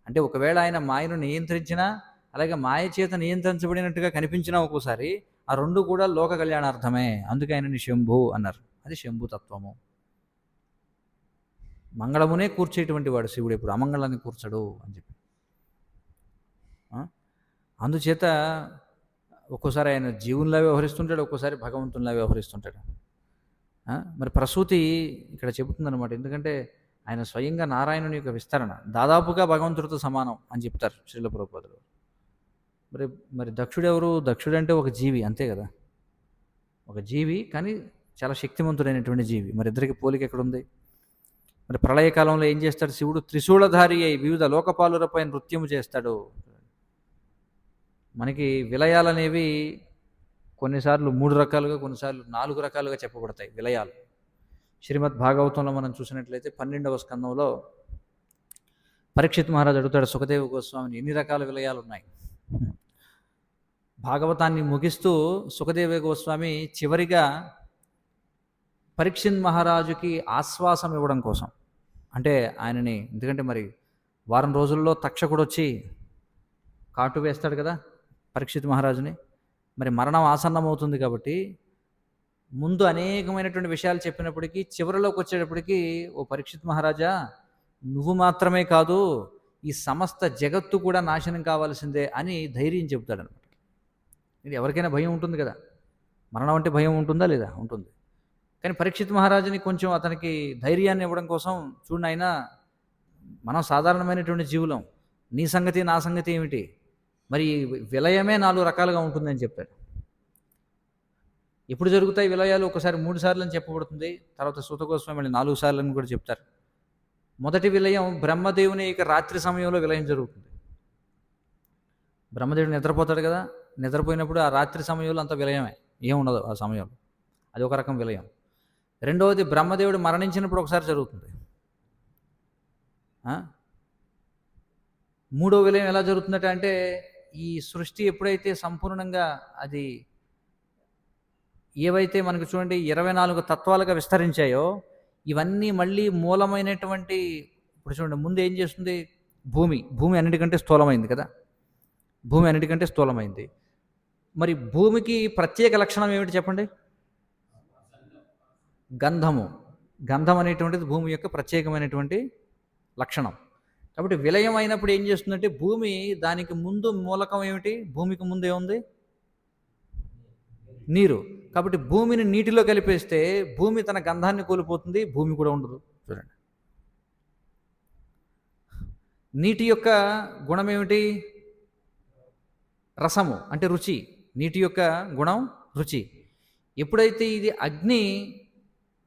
Speaker 1: అంటే ఒకవేళ ఆయన మాయను నియంత్రించినా, అలాగే మాయ చేత నియంత్రించబడినట్టుగా కనిపించినా ఒక్కోసారి ఆ రెండు కూడా లోక కళ్యాణార్థమే. అందుకే ఆయనని శంభు అన్నారు. అది శంభుతత్వము. మంగళమునే కూర్చేటువంటి వాడు శివుడు, ఎప్పుడు అమంగళాన్ని కూర్చడు అని చెప్పి. అందుచేత ఒక్కోసారి ఆయన జీవునిలా వ్యవహరిస్తుంటాడు, ఒక్కోసారి భగవంతునిలా వ్యవహరిస్తుంటాడు. మరి ప్రసూతి ఇక్కడ చెబుతుందన్నమాట. ఎందుకంటే ఆయన స్వయంగా నారాయణుని యొక్క విస్తరణ, దాదాపుగా భగవంతుడితో సమానం అని చెప్తారు శ్రీల ప్రభుపాదులు. మరి దక్షుడు ఎవరు? దక్షుడు అంటే ఒక జీవి, అంతే కదా, ఒక జీవి, కానీ చాలా శక్తివంతుడైనటువంటి జీవి. మరి ఇద్దరికి పోలిక ఎక్కడుంది? మరి ప్రళయకాలంలో ఏం చేస్తాడు శివుడు? త్రిశూలధారి అయి వివిధ లోకపాలులపై నృత్యము చేస్తాడు. మనకి విలయాలనేవి కొన్నిసార్లు 3 రకాలుగా, కొన్నిసార్లు 4 రకాలుగా చెప్పబడతాయి విలయాలు. శ్రీమద్ భాగవతంలో మనం చూసినట్లయితే 12వ స్కందంలో పరీక్షిత్ మహారాజు అడుగుతాడు సుఖదేవ గోస్వామిని, ఎన్ని రకాల విలయాలు ఉన్నాయి? భాగవతాన్ని ముగిస్తూ సుఖదేవ గోస్వామి చివరిగా పరీక్షిత్ మహారాజుకి ఆశ్వాసం ఇవ్వడం కోసం, అంటే ఆయనని, ఎందుకంటే మరి వారం రోజుల్లో తక్షకుడు వచ్చి కాటు వేస్తాడు కదా పరీక్షిత్ మహారాజుని, మరి మరణం ఆసన్నమవుతుంది కాబట్టి ముందు అనేకమైనటువంటి విషయాలు చెప్పినప్పటికీ చివరిలోకి వచ్చేటప్పటికి, ఓ పరీక్షిత్ మహారాజా, నువ్వు మాత్రమే కాదు ఈ సమస్త జగత్తు కూడా నాశనం కావాల్సిందే అని ధైర్యం చెబుతాడనమాట. ఇది ఎవరికైనా భయం ఉంటుంది కదా, మరణం అంటే భయం ఉంటుందా లేదా? ఉంటుంది. కానీ పరీక్షిత్ మహారాజుని కొంచెం అతనికి ధైర్యాన్ని ఇవ్వడం కోసం, చూడండి ఆయన, మనం సాధారణమైనటువంటి జీవులం, నీ సంగతి నా సంగతి ఏమిటి, మరి విలయమే 4 రకాలుగా ఉంటుందని చెప్పాడు. ఎప్పుడు జరుగుతాయి విలయాలు? ఒకసారి 3 సార్లు అని చెప్పబడుతుంది, తర్వాత సూత గోస్వామి మళ్ళీ 4 సార్లు అని కూడా చెప్తారు. మొదటి విలయం బ్రహ్మదేవుని యొక్క రాత్రి సమయంలో విలయం జరుగుతుంది. బ్రహ్మదేవుడు నిద్రపోతాడు కదా, నిద్రపోయినప్పుడు ఆ రాత్రి సమయంలో అంత విలయమే, ఏముండదు ఆ సమయంలో, అది ఒక రకం విలయం. రెండవది బ్రహ్మదేవుడు మరణించినప్పుడు ఒకసారి జరుగుతుంది. మూడో విలయం ఎలా జరుగుతుందట అంటే, ఈ సృష్టి ఎప్పుడైతే సంపూర్ణంగా అది ఏవైతే మనకు చూడండి 24 తత్వాలుగా విస్తరించాయో, ఇవన్నీ మళ్ళీ మూలమైనటువంటి, ఇప్పుడు చూడండి ముందు ఏం చేస్తుంది? భూమి అన్నిటికంటే స్థూలమైంది కదా, భూమి అన్నిటికంటే స్థూలమైంది. మరి భూమికి ప్రత్యేక లక్షణం ఏమిటి చెప్పండి? గంధం అనేటువంటిది భూమి యొక్క ప్రత్యేకమైనటువంటి లక్షణం. కాబట్టి విలయం అయినప్పుడు ఏం చేస్తుందంటే, భూమి దానికి ముందు మూలకం ఏమిటి? భూమికి ముందు ఏముంది? నీరు. కాబట్టి భూమిని నీటిలో కలిపేస్తే భూమి తన గంధాన్ని కోల్పోతుంది, భూమి కూడా ఉండదు. చూడండి, నీటి యొక్క గుణం ఏమిటి? రసము అంటే రుచి. నీటి యొక్క గుణం రుచి. ఎప్పుడైతే ఇది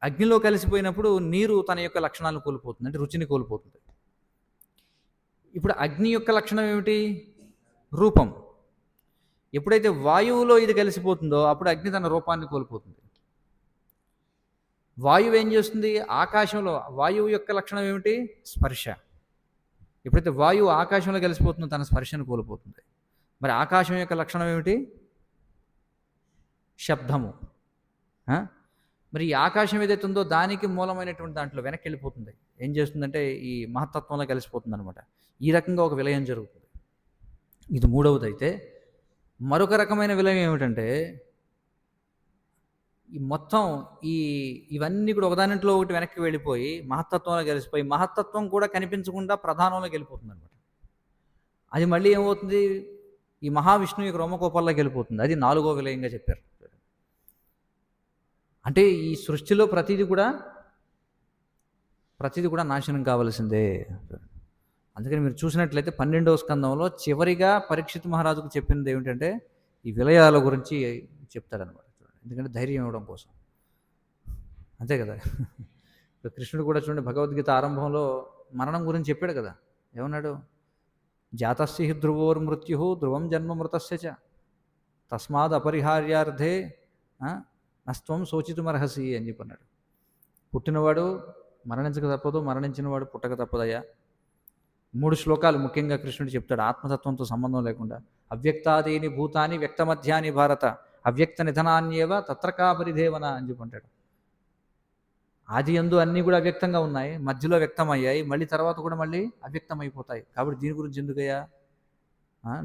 Speaker 1: అగ్నిలో కలిసిపోయినప్పుడు నీరు తన యొక్క లక్షణాలను కోల్పోతుంది, అంటే రుచిని కోల్పోతుంది. ఇప్పుడు అగ్ని యొక్క లక్షణం ఏమిటి? రూపం. ఎప్పుడైతే వాయువులో ఇది కలిసిపోతుందో అప్పుడు అగ్ని తన రూపాన్ని కోల్పోతుంది. వాయువు ఏం చేస్తుంది? ఆకాశంలో వాయువు యొక్క లక్షణం ఏమిటి? స్పర్శ. ఎప్పుడైతే వాయువు ఆకాశంలో కలిసిపోతుందో తన స్పర్శను కోల్పోతుంది. మరి ఆకాశం యొక్క లక్షణం ఏమిటి? శబ్దము. మరి ఈ ఆకాశం ఏదైతే ఉందో దానికి మూలమైనటువంటి దాంట్లో వెనక్కి వెళ్ళిపోతుంది. ఏం చేస్తుందంటే ఈ మహత్తత్వంలో కలిసిపోతుంది అనమాట. ఈ రకంగా ఒక విలయం జరుగుతుంది. ఇది మూడవది. అయితే మరొక రకమైన విలయం ఏమిటంటే ఈ మొత్తం ఇవన్నీ కూడా ఒకదానింట్లో ఒకటి వెనక్కి వెళ్ళిపోయి మహత్తత్వంలో కలిసిపోయి మహత్తత్వం కూడా కనిపించకుండా ప్రధానంలోకి వెళ్ళిపోతుంది అనమాట. అది మళ్ళీ ఏమవుతుంది? ఈ మహావిష్ణువు యొక్క రోమకోపాల్లోకి వెళ్ళిపోతుంది. అది 4వ విలయంగా చెప్పారు. అంటే ఈ సృష్టిలో ప్రతిదీ కూడా నాశనం కావలసిందే. అందుకని మీరు చూసినట్లయితే 12వ స్కందంలో చివరిగా పరీక్షిత్ మహారాజుకు చెప్పింది ఏమిటంటే ఈ విలయాల గురించి చెప్తాడనమాట. ఎందుకంటే ధైర్యం ఇవ్వడం కోసం. అంతే కదా. ఇప్పుడు కృష్ణుడు కూడా చూడండి, భగవద్గీత ఆరంభంలో మరణం గురించి చెప్పాడు కదా. ఏమన్నాడు? జాతస్య హి ధ్రువోర్మృత్యు ధ్రువం జన్మ మృతస్య చ తస్మాద్ అపరిహార్యార్థే నస్త్వం శోచితుమర్హసి అని చెప్పన్నాడు. పుట్టినవాడు మరణించక తప్పదు, మరణించినవాడు పుట్టక తప్పదయ్యా. 3 శ్లోకాలు ముఖ్యంగా కృష్ణుడు చెప్తాడు ఆత్మతత్వంతో సంబంధం లేకుండా. అవ్యక్తాదీని భూతాని వ్యక్తమధ్యాని భారత అవ్యక్త నిధనాన్యేవ తత్రకా పరిదేవన అని చెప్పంటాడు. ఆది యందు అన్నీ కూడా అవ్యక్తంగా ఉన్నాయి, మధ్యలో వ్యక్తమయ్యాయి, మళ్ళీ తర్వాత కూడా మళ్ళీ అవ్యక్తం అయిపోతాయి. కాబట్టి దీని గురించి ఎందుకయ్యా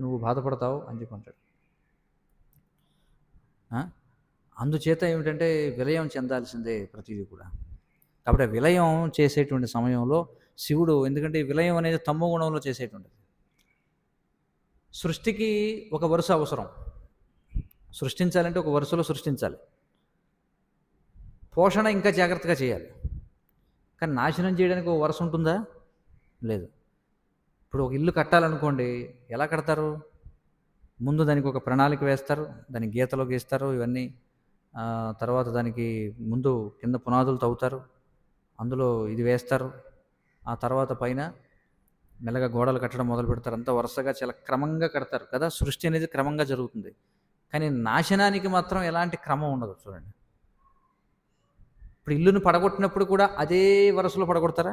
Speaker 1: నువ్వు బాధపడతావు అని చెప్పంటాడు. అందుచేత ఏమిటంటే విలయం చెందాల్సిందే ప్రతిదీ కూడా. కాబట్టి విలయం చేసేటువంటి సమయంలో శివుడు, ఎందుకంటే విలయం అనేది తమో గుణంలో చేసేటువంటిది. సృష్టికి ఒక వరుస అవసరం. సృష్టించాలంటే ఒక వరుసలో సృష్టించాలి. పోషణ ఇంకా జాగ్రత్తగా చేయాలి. కానీ నాశనం చేయడానికి ఒక వరుస ఉంటుందా? లేదు. ఇప్పుడు ఒక ఇల్లు కట్టాలనుకోండి, ఎలా కడతారు? ముందు దానికి ఒక ప్రణాళిక వేస్తారు, దాని గీతలో గీస్తారు ఇవన్నీ. తర్వాత దానికి ముందు కింద పునాదులు తవ్వుతారు, అందులో ఇది వేస్తారు. ఆ తర్వాత పైన మెల్లగా గోడలు కట్టడం మొదలు పెడతారు. అంతా వరుసగా చాలా క్రమంగా కడతారు కదా. సృష్టి అనేది క్రమంగా జరుగుతుంది. కానీ నాశనానికి మాత్రం ఎలాంటి క్రమం ఉండదు. చూడండి, ఇప్పుడు ఇల్లును పడగొట్టినప్పుడు కూడా అదే వరుసలో పడగొడతారా?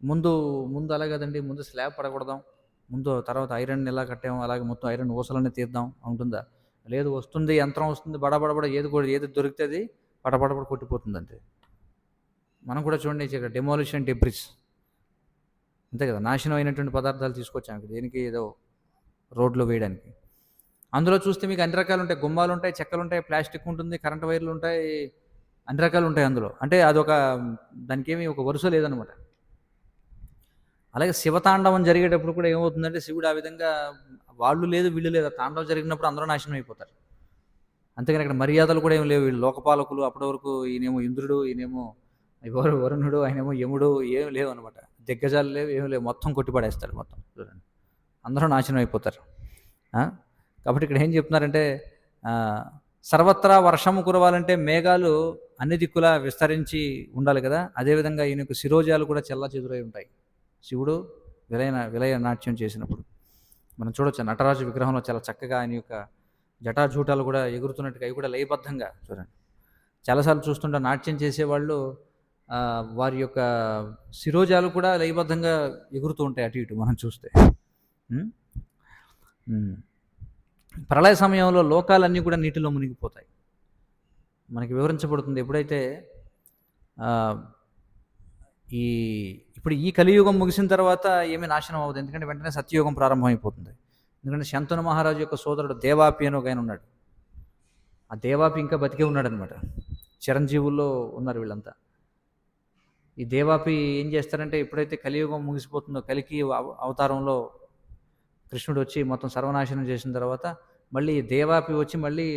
Speaker 1: ముందు అలా కదండి, ముందు స్లాబ్ పడగొడదాం, ముందు తర్వాత ఐరన్ ఎలా కట్టాము అలాగే మొత్తం ఐరన్ ఊసలన్నీ తీద్దాం ఉంటుందా? లేదు, వస్తుంది, యంత్రం వస్తుంది, బడబడబడ ఏది దొరుకుతుంది పడబడబడ కొట్టిపోతుంది అంతే. మనం కూడా చూడండి, ఇక్కడ డెమోలిషన్ డెబ్రిస్ అంతే కదా, నాశనం అయినటువంటి పదార్థాలు తీసుకొచ్చాం ఇక్కడ దేనికి, ఏదో రోడ్లో వేయడానికి. అందులో చూస్తే మీకు అన్ని రకాలు ఉంటాయి, గుమ్మాలు ఉంటాయి, చెక్కలు ఉంటాయి, ప్లాస్టిక్ ఉంటుంది, కరెంట్ వైర్లు ఉంటాయి, అన్ని రకాలు ఉంటాయి అందులో. అంటే అదొక దానికి ఏమి ఒక వరుస లేదనమాట. అలాగే శివతాండవం జరిగేటప్పుడు కూడా ఏమవుతుందంటే శివుడు ఆ విధంగా వాళ్ళు లేదు వీళ్ళు లేదు, తాండవం జరిగినప్పుడు అందరూ నాశనం అయిపోతారు. అంతేగాని ఇక్కడ మర్యాదలు కూడా ఏం లేవు. వీళ్ళు లోకపాలకులు, అప్పటి వరకు ఈయనేమో ఇంద్రుడు, ఈయనేమో వరుణుడు, ఆయనేమో యముడు, ఏం లేవు అనమాట. దిగ్గజాలు లేవు, ఏం లేవు, మొత్తం కొట్టిపడేస్తాడు మొత్తం. చూడండి, అందరూ నాశనం అయిపోతారు. కాబట్టి ఇక్కడ ఏం చెప్తున్నారంటే సర్వత్రా వర్షము కురవాలంటే మేఘాలు అన్ని దిక్కులా విస్తరించి ఉండాలి కదా. అదేవిధంగా ఈయనకు శిరోజాలు కూడా చెల్లా చెదురై ఉంటాయి. శివుడు విలయ నాట్యం చేసినప్పుడు మనం చూడొచ్చు, నటరాజు విగ్రహంలో చాలా చక్కగా ఆయన యొక్క జటాజూటాలు కూడా ఎగురుతున్నట్టుగా, అవి కూడా లయబద్ధంగా చూడండి. చాలాసార్లు చూస్తుంటే నాట్యం చేసేవాళ్ళు వారి యొక్క శిరోజాలు కూడా లయబద్ధంగా ఎగురుతూ ఉంటాయి అటు ఇటు మనం చూస్తే. ప్రళయ సమయంలో లోకాలన్నీ కూడా నీటిలో మునిగిపోతాయి. మనకి వివరించబడుతుంది ఎప్పుడైతే ఇప్పుడు ఈ కలియుగం ముగిసిన తర్వాత ఏమీ నాశనం అవ్వదు, ఎందుకంటే వెంటనే సత్యయుగం ప్రారంభమైపోతుంది. ఎందుకంటే శంతను మహారాజు యొక్క సోదరుడు దేవాపి అని ఒక ఆయన ఉన్నాడు. ఆ దేవాపి ఇంకా బతికే ఉన్నాడు అనమాట. చిరంజీవుల్లో ఉన్నారు వీళ్ళంతా. ఈ దేవాపి ఏం చేస్తారంటే ఎప్పుడైతే కలియుగం ముగిసిపోతుందో, కలికి అవతారంలో కృష్ణుడు వచ్చి మొత్తం సర్వనాశనం చేసిన తర్వాత మళ్ళీ దేవాపి వచ్చి మళ్ళీ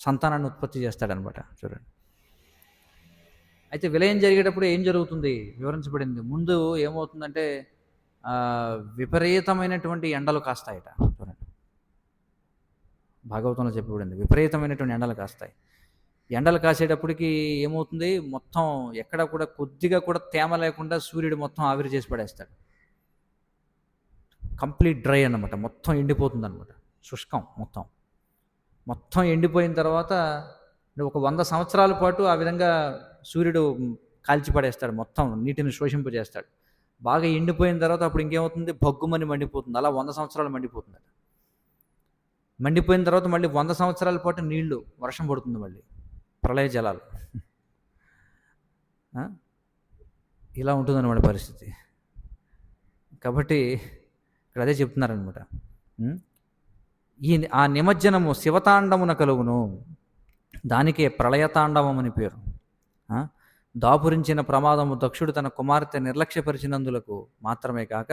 Speaker 1: సంతానాన్ని ఉత్పత్తి చేస్తాడనమాట. చూడండి. అయితే విలయం జరిగేటప్పుడు ఏం జరుగుతుంది వివరించబడింది. ముందు ఏమవుతుందంటే విపరీతమైనటువంటి ఎండలు కాస్తాయట. చూడండి, భాగవతంలో చెప్పబడింది. విపరీతమైనటువంటి ఎండలు కాస్తాయి. ఎండలు కాసేటప్పటికి ఏమవుతుంది, మొత్తం ఎక్కడ కూడా కొద్దిగా కూడా తేమ లేకుండా సూర్యుడు మొత్తం ఆవిరి చేసి పడేస్తాడు. కంప్లీట్ డ్రై అన్నమాట, మొత్తం ఎండిపోతుంది అనమాట, శుష్కం మొత్తం. మొత్తం ఎండిపోయిన తర్వాత ఒక 100 సంవత్సరాల పాటు ఆ విధంగా సూర్యుడు కాల్చి పడేస్తాడు, మొత్తం నీటిని శోషింపజేస్తాడు. బాగా ఎండిపోయిన తర్వాత అప్పుడు ఇంకేమవుతుంది, భగ్గుమని మండిపోతుంది. అలా 100 సంవత్సరాలు మండిపోతుంది. మండిపోయిన తర్వాత మళ్ళీ 100 సంవత్సరాల పాటు నీళ్లు, వర్షం పడుతుంది, మళ్ళీ ప్రళయ జలాలు. ఇలా ఉంటుందన్నమాట పరిస్థితి. కాబట్టి ఇక్కడ అదే చెప్తున్నారనమాట. ఆ నిమజ్జనము శివతాండమున కలుగును, దానికే ప్రళయతాండవం అని పేరు. దాపురించిన ప్రమాదము దక్షుడు తన కుమార్తె నిర్లక్ష్యపరిచినందులకు మాత్రమే కాక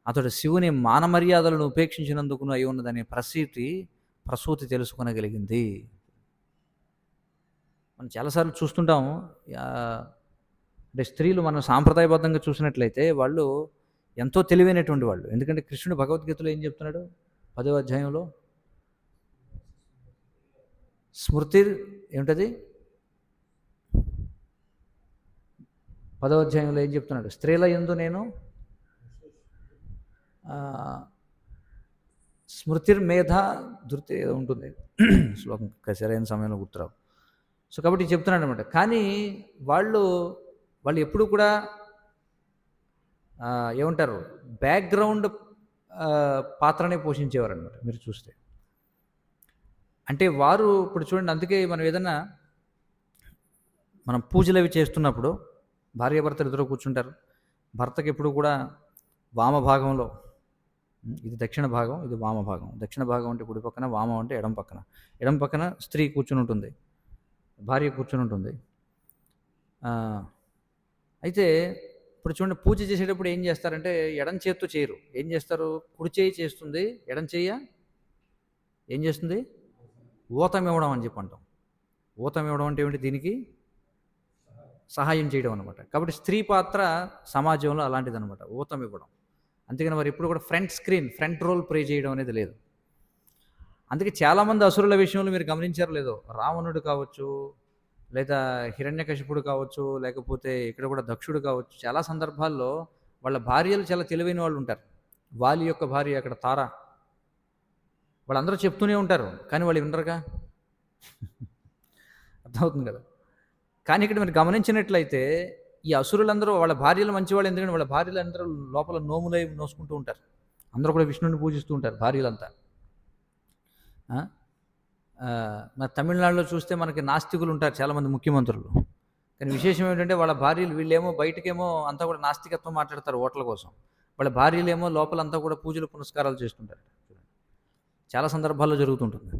Speaker 1: అతడు శివుని మానమర్యాదలను ఉపేక్షించినందుకును అయి ఉన్నదనే ప్రసూతి తెలుసుకొనగలిగింది. మనం చాలాసార్లు చూస్తుంటాం, అంటే స్త్రీలు మనం సాంప్రదాయబద్ధంగా చూసినట్లయితే వాళ్ళు ఎంతో తెలివైనటువంటి వాళ్ళు. ఎందుకంటే కృష్ణుడు భగవద్గీతలో ఏం చెప్తున్నాడు, 10వ అధ్యాయంలో స్మృతి ఏమిటది, 10వ అధ్యాయంలో ఏం చెప్తున్నాడు, స్త్రీల యందు నేను స్మృతిర్మేధ ధృతి ఏదో ఉంటుంది శ్లోకం, సరైన సమయంలో గుర్తురావు. సో కాబట్టి చెప్తున్నాడు అనమాట. కానీ వాళ్ళు ఎప్పుడు కూడా ఏమంటారు, బ్యాక్గ్రౌండ్ పాత్రనే పోషించేవారు అనమాట. మీరు చూస్తే అంటే వారు ఇప్పుడు చూడండి, అందుకే మనం ఏదన్నా మనం పూజలు అవి చేస్తున్నప్పుడు భార్యాభర్తలు ఇద్దరు కూర్చుంటారు. భర్తకి ఎప్పుడు కూడా వామభాగంలో, ఇది దక్షిణ భాగం, ఇది వామభాగం. దక్షిణ భాగం అంటే కుడి పక్కన, వామం అంటే ఎడం పక్కన. ఎడం పక్కన స్త్రీ కూర్చుని ఉంటుంది, భార్య కూర్చుని ఉంటుంది. అయితే ఇప్పుడు చూడండి, పూజ చేసేటప్పుడు ఏం చేస్తారంటే ఎడం చేత్తో చేయరు. ఏం చేస్తారు, కుడి చేయి చేస్తుంది, ఎడం చెయ్య ఏం చేస్తుంది, ఊతం ఇవ్వడం అని చెప్పి అంటాం. ఊతం ఇవ్వడం అంటే ఏమిటి, దీనికి సహాయం చేయడం అనమాట. కాబట్టి స్త్రీ పాత్ర సమాజంలో అలాంటిది అనమాట, ఊతం ఇవ్వడం. అందుకని మరి ఇప్పుడు కూడా ఫ్రంట్ రోల్ ప్లే చేయడం అనేది లేదు. అందుకే చాలామంది అసురుల విషయంలో మీరు గమనించారో లేదో, రావణుడు కావచ్చు, లేదా హిరణ్యకశిపుడు కావచ్చు, లేకపోతే ఇక్కడ కూడా దక్షుడు కావచ్చు, చాలా సందర్భాల్లో వాళ్ళ భార్యలు చాలా తెలివైన వాళ్ళు ఉంటారు. వాలి యొక్క భార్య అక్కడ తార, వాళ్ళందరూ చెప్తూనే ఉంటారు, కానీ వాళ్ళు వినరుగా. అర్థమవుతుంది కదా. కానీ ఇక్కడ మీరు గమనించినట్లయితే ఈ అసురులందరూ వాళ్ళ భార్యలు మంచివాళ్ళు, ఎందుకంటే వాళ్ళ భార్యలు అందరూ లోపల నోములై నోసుకుంటూ ఉంటారు. అందరూ కూడా విష్ణుని పూజిస్తూ ఉంటారు భార్యలంతా. మరి తమిళనాడులో చూస్తే మనకి నాస్తికులు ఉంటారు చాలామంది ముఖ్యమంత్రులు. కానీ విశేషం ఏంటంటే వాళ్ళ భార్యలు, వీళ్ళేమో బయటకేమో అంతా కూడా నాస్తికత్వం మాట్లాడతారు ఓట్ల కోసం, వాళ్ళ భార్యలేమో లోపలంతా కూడా పూజలు పునస్కారాలు చేస్తుంటారు. చాలా సందర్భాల్లో జరుగుతుంటుంది.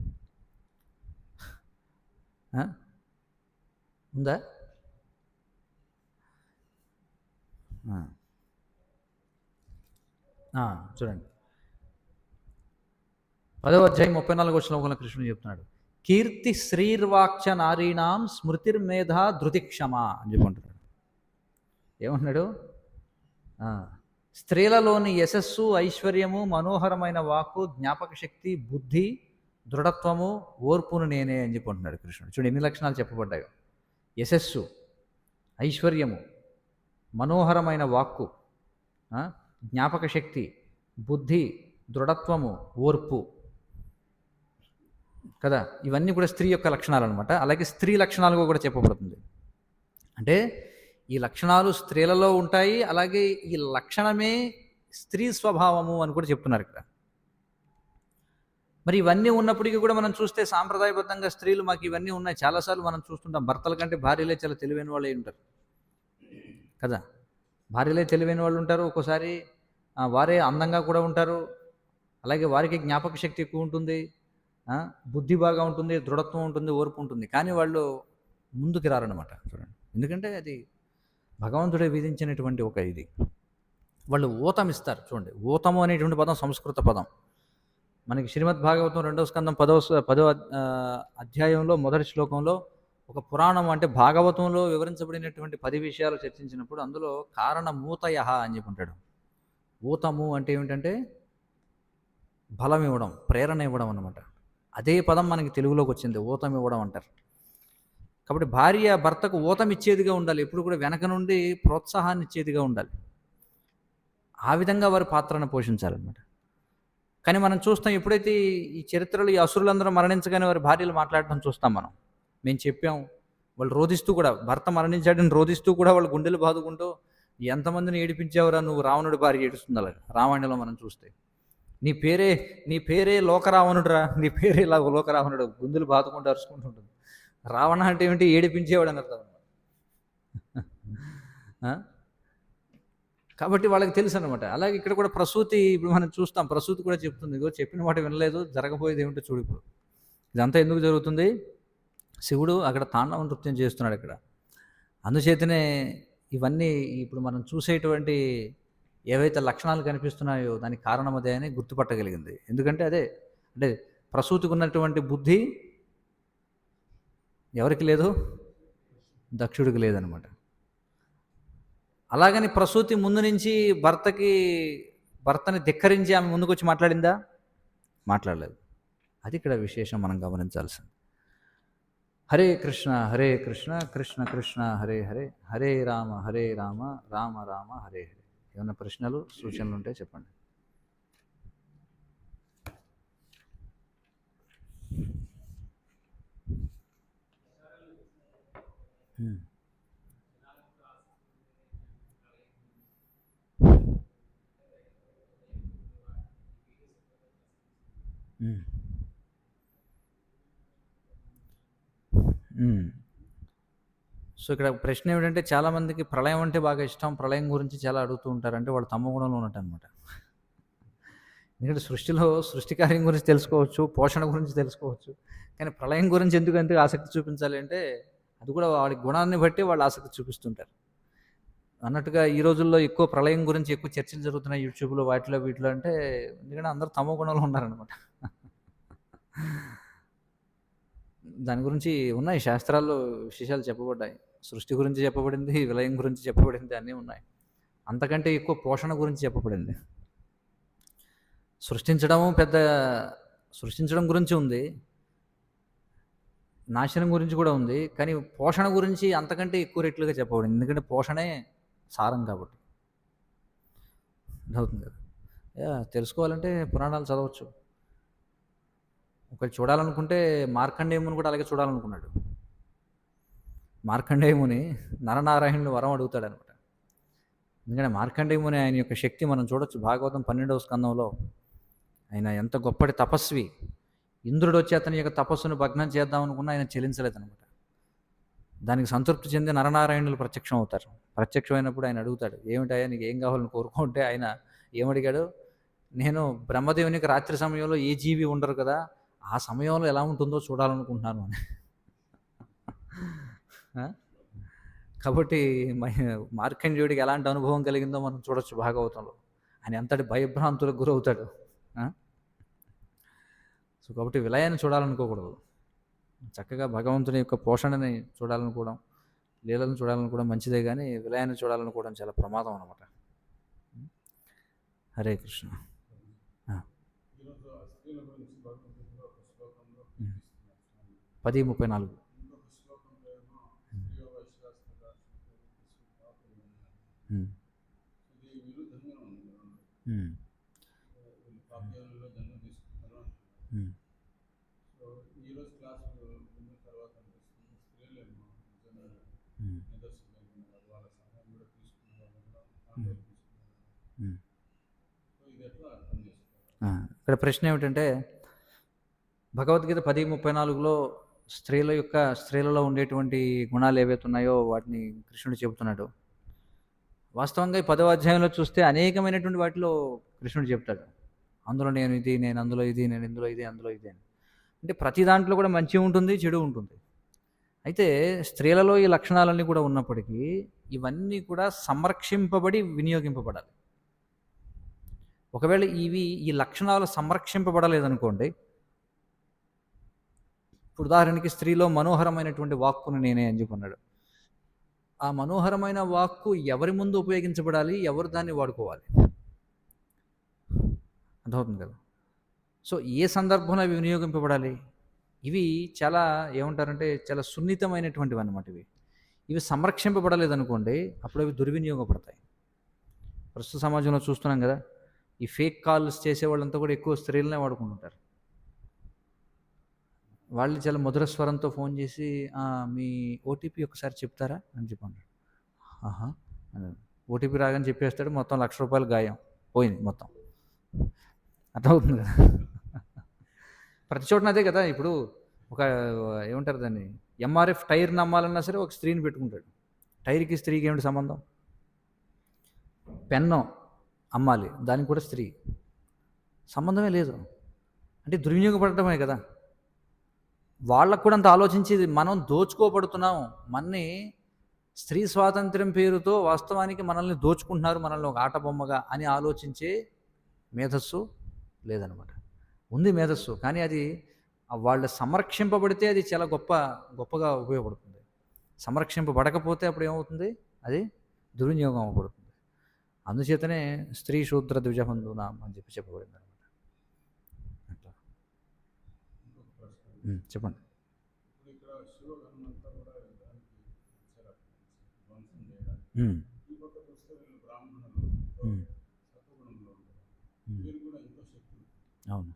Speaker 1: ఉందా? చూడండి, 10వ అధ్యాయం 34వ శ్లోకంలో కృష్ణుడు చెప్తున్నాడు, కీర్తి శ్రీర్వాక్ష నారీణాం స్మృతిర్మేధ ధృతిక్షమ అని చెప్పుకుంటున్నాడు. ఏమంటున్నాడు, స్త్రీలలోని యశస్సు, ఐశ్వర్యము, మనోహరమైన వాక్కు, జ్ఞాపక శక్తి, బుద్ధి, దృఢత్వము, ఓర్పును నేనే అని చెప్పుకుంటున్నాడు కృష్ణుడు. చూడండి ఎన్ని లక్షణాలు చెప్పబడ్డాయో. యశస్సు, ఐశ్వర్యము, మనోహరమైన వాక్కు, జ్ఞాపక శక్తి, బుద్ధి, దృఢత్వము, ఓర్పు కదా, ఇవన్నీ కూడా స్త్రీ యొక్క లక్షణాలు అనమాట. అలాగే స్త్రీ లక్షణాలుగా కూడా చెప్పబడుతుంది. అంటే ఈ లక్షణాలు స్త్రీలలో ఉంటాయి, అలాగే ఈ లక్షణమే స్త్రీ స్వభావము అని కూడా చెప్తున్నారు ఇక్కడ. మరి ఇవన్నీ ఉన్నప్పటికీ కూడా మనం చూస్తే సాంప్రదాయబద్ధంగా స్త్రీలు మాకు ఇవన్నీ ఉన్నాయి. చాలాసార్లు మనం చూస్తుంటాం, భర్తల కంటే భార్యలే చాలా తెలివైన వాళ్ళే ఉంటారు కదా. భార్యలే తెలివైన వాళ్ళు ఉంటారు, ఒక్కోసారి వారే అందంగా కూడా ఉంటారు, అలాగే వారికి జ్ఞాపక శక్తి ఎక్కువ ఉంటుంది, బుద్ధి బాగా ఉంటుంది, దృఢత్వం ఉంటుంది, ఓర్పు ఉంటుంది. కానీ వాళ్ళు ముందుకు రారనమాట. చూడండి, ఎందుకంటే అది భగవంతుడే విధించినటువంటి ఒక ఇది. వాళ్ళు ఊతం ఇస్తారు. చూడండి, ఊతము అనేటువంటి పదం సంస్కృత పదం. మనకి శ్రీమద్ భాగవతం 2వ స్కందం 10వ అధ్యాయంలో మొదటి శ్లోకంలో ఒక పురాణం అంటే భాగవతంలో వివరించబడినటువంటి 10 విషయాలు చర్చించినప్పుడు అందులో కారణమూతయ అని చెప్పి ఉంటాడు. ఊతము అంటే ఏమిటంటే బలం ఇవ్వడం, ప్రేరణ ఇవ్వడం అన్నమాట. అదే పదం మనకి తెలుగులోకి వచ్చింది, ఊతం ఇవ్వడం అంటారు. కాబట్టి భార్య భర్తకు ఊతం ఇచ్చేదిగా ఉండాలి, ఎప్పుడు కూడా వెనక నుండి ప్రోత్సాహాన్ని ఇచ్చేదిగా ఉండాలి. ఆ విధంగా వారి పాత్రను పోషించాలన్నమాట. కానీ మనం చూస్తాం, ఎప్పుడైతే ఈ చరిత్రలో ఈ అసురులందరూ మరణించగానే వారి భార్యలు మాట్లాడటం చూస్తాం మనం. మేము చెప్పాం, వాళ్ళు రోధిస్తూ కూడా, భర్త మరణించాడని రోధిస్తూ కూడా వాళ్ళు గుండెలు బాదుకుంటూ, ఎంతమందిని ఏడిపించావురా నువ్వు, రావణుడి భార్య ఏడుస్తుంది. అలాగే రామాయణంలో మనం చూస్తే, నీ పేరే లోకరావణుడురా, నీ పేరే లోకరావణుడు, గుండెలు బాదుకుంటూ అరుచుకుంటుంటుంది. రావణ అంటే ఏమిటి, ఏడిపించేవాడు అని అర్థం. కాబట్టి వాళ్ళకి తెలుసు అనమాట. అలాగే ఇక్కడ కూడా ప్రసూతి, ఇప్పుడు మనం చూస్తాం, ప్రసూతి కూడా చెప్తుంది, ఇగో చెప్పిన మాట వినలేదు, జరగబోయేది ఏమిటో చూడు. ఇప్పుడు ఇదంతా ఎందుకు జరుగుతుంది, శివుడు అక్కడ తాండవ నృత్యం చేస్తున్నాడు ఇక్కడ. అందుచేతనే ఇవన్నీ ఇప్పుడు మనం చూసేటువంటి ఏవైతే లక్షణాలు కనిపిస్తున్నాయో దానికి కారణం అదే అని గుర్తుపట్టగలిగింది. ఎందుకంటే అదే అంటే ప్రసూతికి ఉన్నటువంటి బుద్ధి ఎవరికి లేదు, దక్షుడికి లేదనమాట. అలాగని ప్రసూతి ముందు నుంచి భర్తని ధిక్కరించి ఆమె ముందుకు వచ్చి మాట్లాడిందా? మాట్లాడలేదు. అది ఇక్కడ విశేషం మనం గమనించాల్సింది. హరే కృష్ణ కృష్ణ కృష్ణ హరే హరే, హరే రామ రామ రామ హరే హరే. ఏమైనా ప్రశ్నలు సూచనలు ఉంటే చెప్పండి. సో ఇక్కడ ప్రశ్న ఏమిటంటే, చాలామందికి ప్రళయం అంటే బాగా ఇష్టం, ప్రళయం గురించి చాలా అడుగుతూ ఉంటారు. అంటే వాళ్ళు తమ గుణంలో ఉన్నట్టు అనమాట. ఎందుకంటే సృష్టిలో సృష్టి కార్యం గురించి తెలుసుకోవచ్చు, పోషణ గురించి తెలుసుకోవచ్చు, కానీ ప్రళయం గురించి ఎందుకు ఆసక్తి చూపించాలి అంటే అది కూడా వాడి గుణాన్ని బట్టి వాళ్ళు ఆసక్తి చూపిస్తుంటారు. అన్నట్టుగా ఈ రోజుల్లో ఎక్కువ ప్రళయం గురించి ఎక్కువ చర్చలు జరుగుతున్నాయి యూట్యూబ్లో, వీటిలో అంటే ఎందుకంటే అందరూ తమ గుణంలో ఉన్నారనమాట. దాని గురించి ఉన్నాయి శాస్త్రాల్లో విశేషాలు చెప్పబడ్డాయి. సృష్టి గురించి చెప్పబడింది, విలయం గురించి చెప్పబడింది, అన్నీ ఉన్నాయి. అంతకంటే ఎక్కువ పోషణ గురించి చెప్పబడింది. సృష్టించడం గురించి ఉంది, నాశనం గురించి కూడా ఉంది, కానీ పోషణ గురించి అంతకంటే ఎక్కువ రెట్లుగా చెప్పబడింది. ఎందుకంటే పోషణే సారం కాబట్టి. అవుతుంది కదా. తెలుసుకోవాలంటే పురాణాలు చదవచ్చు. ఒకటి చూడాలనుకుంటే మార్కండేయముని కూడా అలాగే చూడాలనుకున్నాడు. మార్కండేయముని నరనారాయణుని వరం అడుగుతాడు అనమాట. ఎందుకంటే మార్కండేయముని ఆయన యొక్క శక్తి మనం చూడొచ్చు. భాగవతం 12వ స్కందంలో ఆయన ఎంత గొప్పటి తపస్వి. ఇంద్రుడు వచ్చి అతని యొక్క తపస్సును భగ్నం చేద్దాం అనుకున్నా ఆయన చెల్లించలేదనమాట. దానికి సంతృప్తి చెంది నరనారాయణులు ప్రత్యక్షం అవుతారు. ప్రత్యక్షమైనప్పుడు ఆయన అడుగుతాడు, ఏమిటయ్యా నీకు ఏం కావాలని కోరుకుంటే ఆయన ఏమడిగాడు, నేను బ్రహ్మదేవునికి రాత్రి సమయంలో ఏ జీవి ఉండరు కదా, ఆ సమయంలో ఎలా ఉంటుందో చూడాలనుకుంటున్నాను అని. కాబట్టి మార్కండేయుడికి ఎలాంటి అనుభవం కలిగిందో మనం చూడొచ్చు భాగవతంలో. ఆయన ఎంతటి భయభ్రాంతులకు గురవుతాడు. సో కాబట్టి విలయాన్ని చూడాలనుకోకూడదు, చక్కగా భగవంతుని యొక్క పోషణని చూడాలనుకోవడం, లీలను చూడాలనుకోవడం మంచిదే, కానీ విలయాన్ని చూడాలనుకోవడం చాలా ప్రమాదం అన్నమాట. హరే కృష్ణ. 10:34. ఇక్కడ ప్రశ్న ఏమిటంటే, భగవద్గీత 10:34లో స్త్రీలలో ఉండేటువంటి గుణాలు ఏవైతే ఉన్నాయో వాటిని కృష్ణుడు చెబుతున్నాడు. వాస్తవంగా ఈ 10వ అధ్యాయంలో చూస్తే అనేకమైనటువంటి వాటిలో కృష్ణుడు చెప్తాడు, అందులో నేను ఇది, నేను అందులో ఇది, నేను ఇందులో ఇది, అందులో ఇది అని. అంటే ప్రతి దాంట్లో కూడా మంచి ఉంటుంది, చెడు ఉంటుంది. అయితే స్త్రీలలో ఈ లక్షణాలన్నీ కూడా ఉన్నప్పటికీ ఇవన్నీ కూడా సంరక్షింపబడి వినియోగింపబడాలి. ఒకవేళ ఈ లక్షణాలు సంరక్షింపబడలేదనుకోండి, ఇప్పుడు ఉదాహరణకి స్త్రీలో మనోహరమైనటువంటి వాక్కును నేనే అని చెప్పన్నాడు. ఆ మనోహరమైన వాక్కు ఎవరి ముందు ఉపయోగించబడాలి, ఎవరు దాన్ని వాడుకోవాలి? అర్థమవుతుంది కదా. సో ఏ సందర్భంలో అవి వినియోగింపబడాలి? ఇవి చాలా ఏమంటారంటే చాలా సున్నితమైనటువంటివి అన్నమాట. ఇవి సంరక్షింపబడలేదనుకోండి, అప్పుడు అవి దుర్వినియోగపడతాయి. ప్రస్తుత సమాజంలో చూస్తున్నాం కదా, ఈ ఫేక్ కాల్స్ చేసేవాళ్ళంతా కూడా ఎక్కువ స్త్రీలనే వాడుకుంటుంటారు. వాళ్ళు చాలా మధుర స్వరంతో ఫోన్ చేసి మీ ఓటీపీ ఒకసారి చెప్తారా అని చెప్పన్నాడు. ఆహా ఓటీపీ రాగానే చెప్పేస్తాడు, మొత్తం ₹1,00,000 గాయం పోయింది మొత్తం. అర్థమవుతుంది కదా. ప్రతి చోటన అదే కదా. ఇప్పుడు ఒక ఏమంటారు దాన్ని, ఎంఆర్ఎఫ్ టైర్ నమ్మాలన్నా సరే ఒక స్త్రీని పెట్టుకుంటాడు. టైర్కి స్త్రీకి ఏమిటి సంబంధం? పెన్ను అమ్మాలి, దానికి కూడా స్త్రీ, సంబంధమే లేదు. అంటే దుర్వినియోగపడటమే కదా. వాళ్ళకు కూడా అంత ఆలోచించి మనం దోచుకోబడుతున్నాం, మనని స్త్రీ స్వాతంత్ర్యం పేరుతో వాస్తవానికి మనల్ని దోచుకుంటున్నారు, మనల్ని ఒక ఆట బొమ్మగా అని ఆలోచించే మేధస్సు లేదనమాట. ఉంది మేధస్సు, కానీ అది వాళ్ళు సంరక్షింపబడితే అది చాలా గొప్పగా ఉపయోగపడుతుంది. సంరక్షింపబడకపోతే అప్పుడు ఏమవుతుంది? అది దుర్వినియోగం అవ్వబడుతుంది. అందుచేతనే స్త్రీ శూద్ర ద్విజబంధునాం అని చెప్పబడింది అనమాట. అట్లా చెప్పండి. అవును.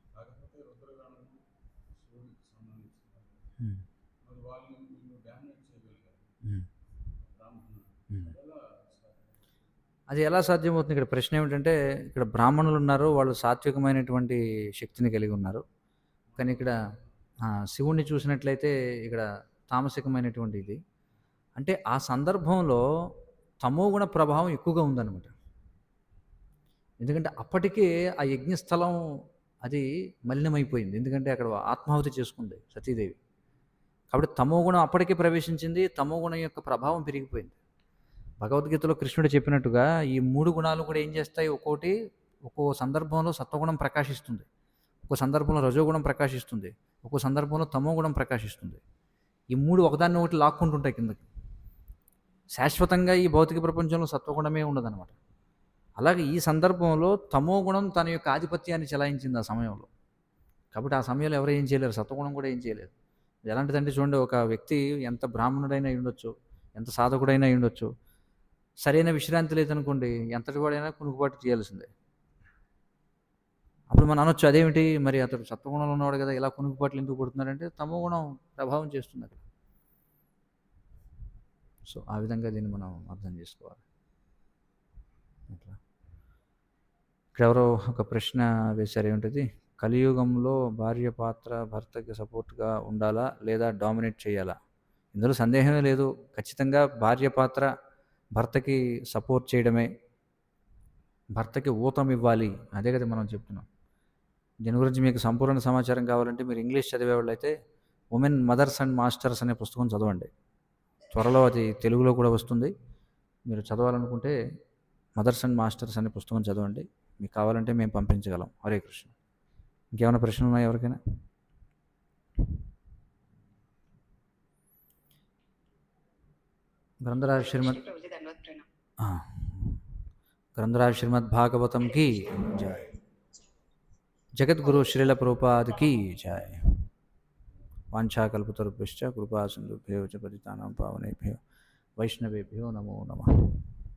Speaker 1: అది ఎలా సాధ్యమవుతుంది? ఇక్కడ ప్రశ్న ఏమిటంటే, ఇక్కడ బ్రాహ్మణులు ఉన్నారు, వాళ్ళు సాత్వికమైనటువంటి శక్తిని కలిగి ఉన్నారు. కానీ ఇక్కడ శివుణ్ణి చూసినట్లయితే ఇక్కడ తామసికమైనటువంటి ఇది. అంటే ఆ సందర్భంలో తమోగుణ ప్రభావం ఎక్కువగా ఉందన్నమాట. ఎందుకంటే అప్పటికే ఆ యజ్ఞస్థలం అది మలినమైపోయింది. ఎందుకంటే అక్కడ ఆత్మాహుతి చేసుకుంది సతీదేవి. కాబట్టి తమోగుణం అప్పటికే ప్రవేశించింది, తమోగుణం యొక్క ప్రభావం పెరిగిపోయింది. భగవద్గీతలో కృష్ణుడు చెప్పినట్టుగా ఈ 3 గుణాలు కూడా ఏం చేస్తాయి? ఒక్కో సందర్భంలో సత్వగుణం ప్రకాశిస్తుంది, ఒక్కో సందర్భంలో రజోగుణం ప్రకాశిస్తుంది, ఒక్కో సందర్భంలో తమోగుణం ప్రకాశిస్తుంది. ఈ 3 ఒకదాన్ని ఒకటి లాక్కుంటుంటాయి కిందకి. శాశ్వతంగా ఈ భౌతిక ప్రపంచంలో సత్వగుణమే ఉండదన్నమాట. అలాగే ఈ సందర్భంలో తమోగుణం తన యొక్క ఆధిపత్యాన్ని చెలాయించింది ఆ సమయంలో. కాబట్టి ఆ సమయంలో ఎవరు ఏం చేయలేరు, సత్వగుణం కూడా ఏం చేయలేదు. ఎలాంటిదంటే చూడండి, ఒక వ్యక్తి ఎంత బ్రాహ్మణుడైనా ఉండొచ్చు, ఎంత సాధకుడైనా ఉండొచ్చు, సరైన విశ్రాంతి లేదనుకోండి, ఎంతటి వాడైనా కునుకుపాటు చేయాల్సిందే. అప్పుడు మనం అనొచ్చు, అదేమిటి మరి అతడు సత్వగుణంలో ఉన్నవాడు కదా, ఇలా కునుకుపాట్లు ఎందుకు పడుతున్నాడంటే తమోగుణం ప్రభావం చేస్తుంది అక్కడ. సో ఆ విధంగా దీన్ని మనం అర్థం చేసుకోవాలి. అట్లా ఇక్కడ ఎవరో ఒక ప్రశ్న వేశారు, ఏమిటది? కలియుగంలో భార్య పాత్ర భర్తకి సపోర్ట్గా ఉండాలా లేదా డామినేట్ చేయాలా? ఇందులో సందేహమే లేదు. ఖచ్చితంగా భార్య పాత్ర భర్తకి సపోర్ట్ చేయడమే, భర్తకి ఊతం ఇవ్వాలి. అదే కదా మనం చెప్తున్నాం. దీని గురించి మీకు సంపూర్ణ సమాచారం కావాలంటే మీరు ఇంగ్లీష్ చదివేవాళ్ళు అయితే ఉమెన్ మదర్స్ అండ్ మాస్టర్స్ అనే పుస్తకం చదవండి. త్వరలో అది తెలుగులో కూడా వస్తుంది. మీరు చదవాలనుకుంటే మదర్స్ అండ్ మాస్టర్స్ అనే పుస్తకం చదవండి. మీకు కావాలంటే మేము పంపించగలం. హరే కృష్ణ. ఇంకేమైనా ప్రశ్నలు ఉన్నాయా ఎవరికైనా? గ్రంథరాజ్ శ్రీమద్ భాగవతం की जय, जगद्गुरु श्रील प्रभुपाद की जय। वाञ्छाकल्पतरुभ्यश्च कृपा सिन्धुभ्यो च पतितानां पावनेभ्यो वैष्णवेभ्यो नमो नमः।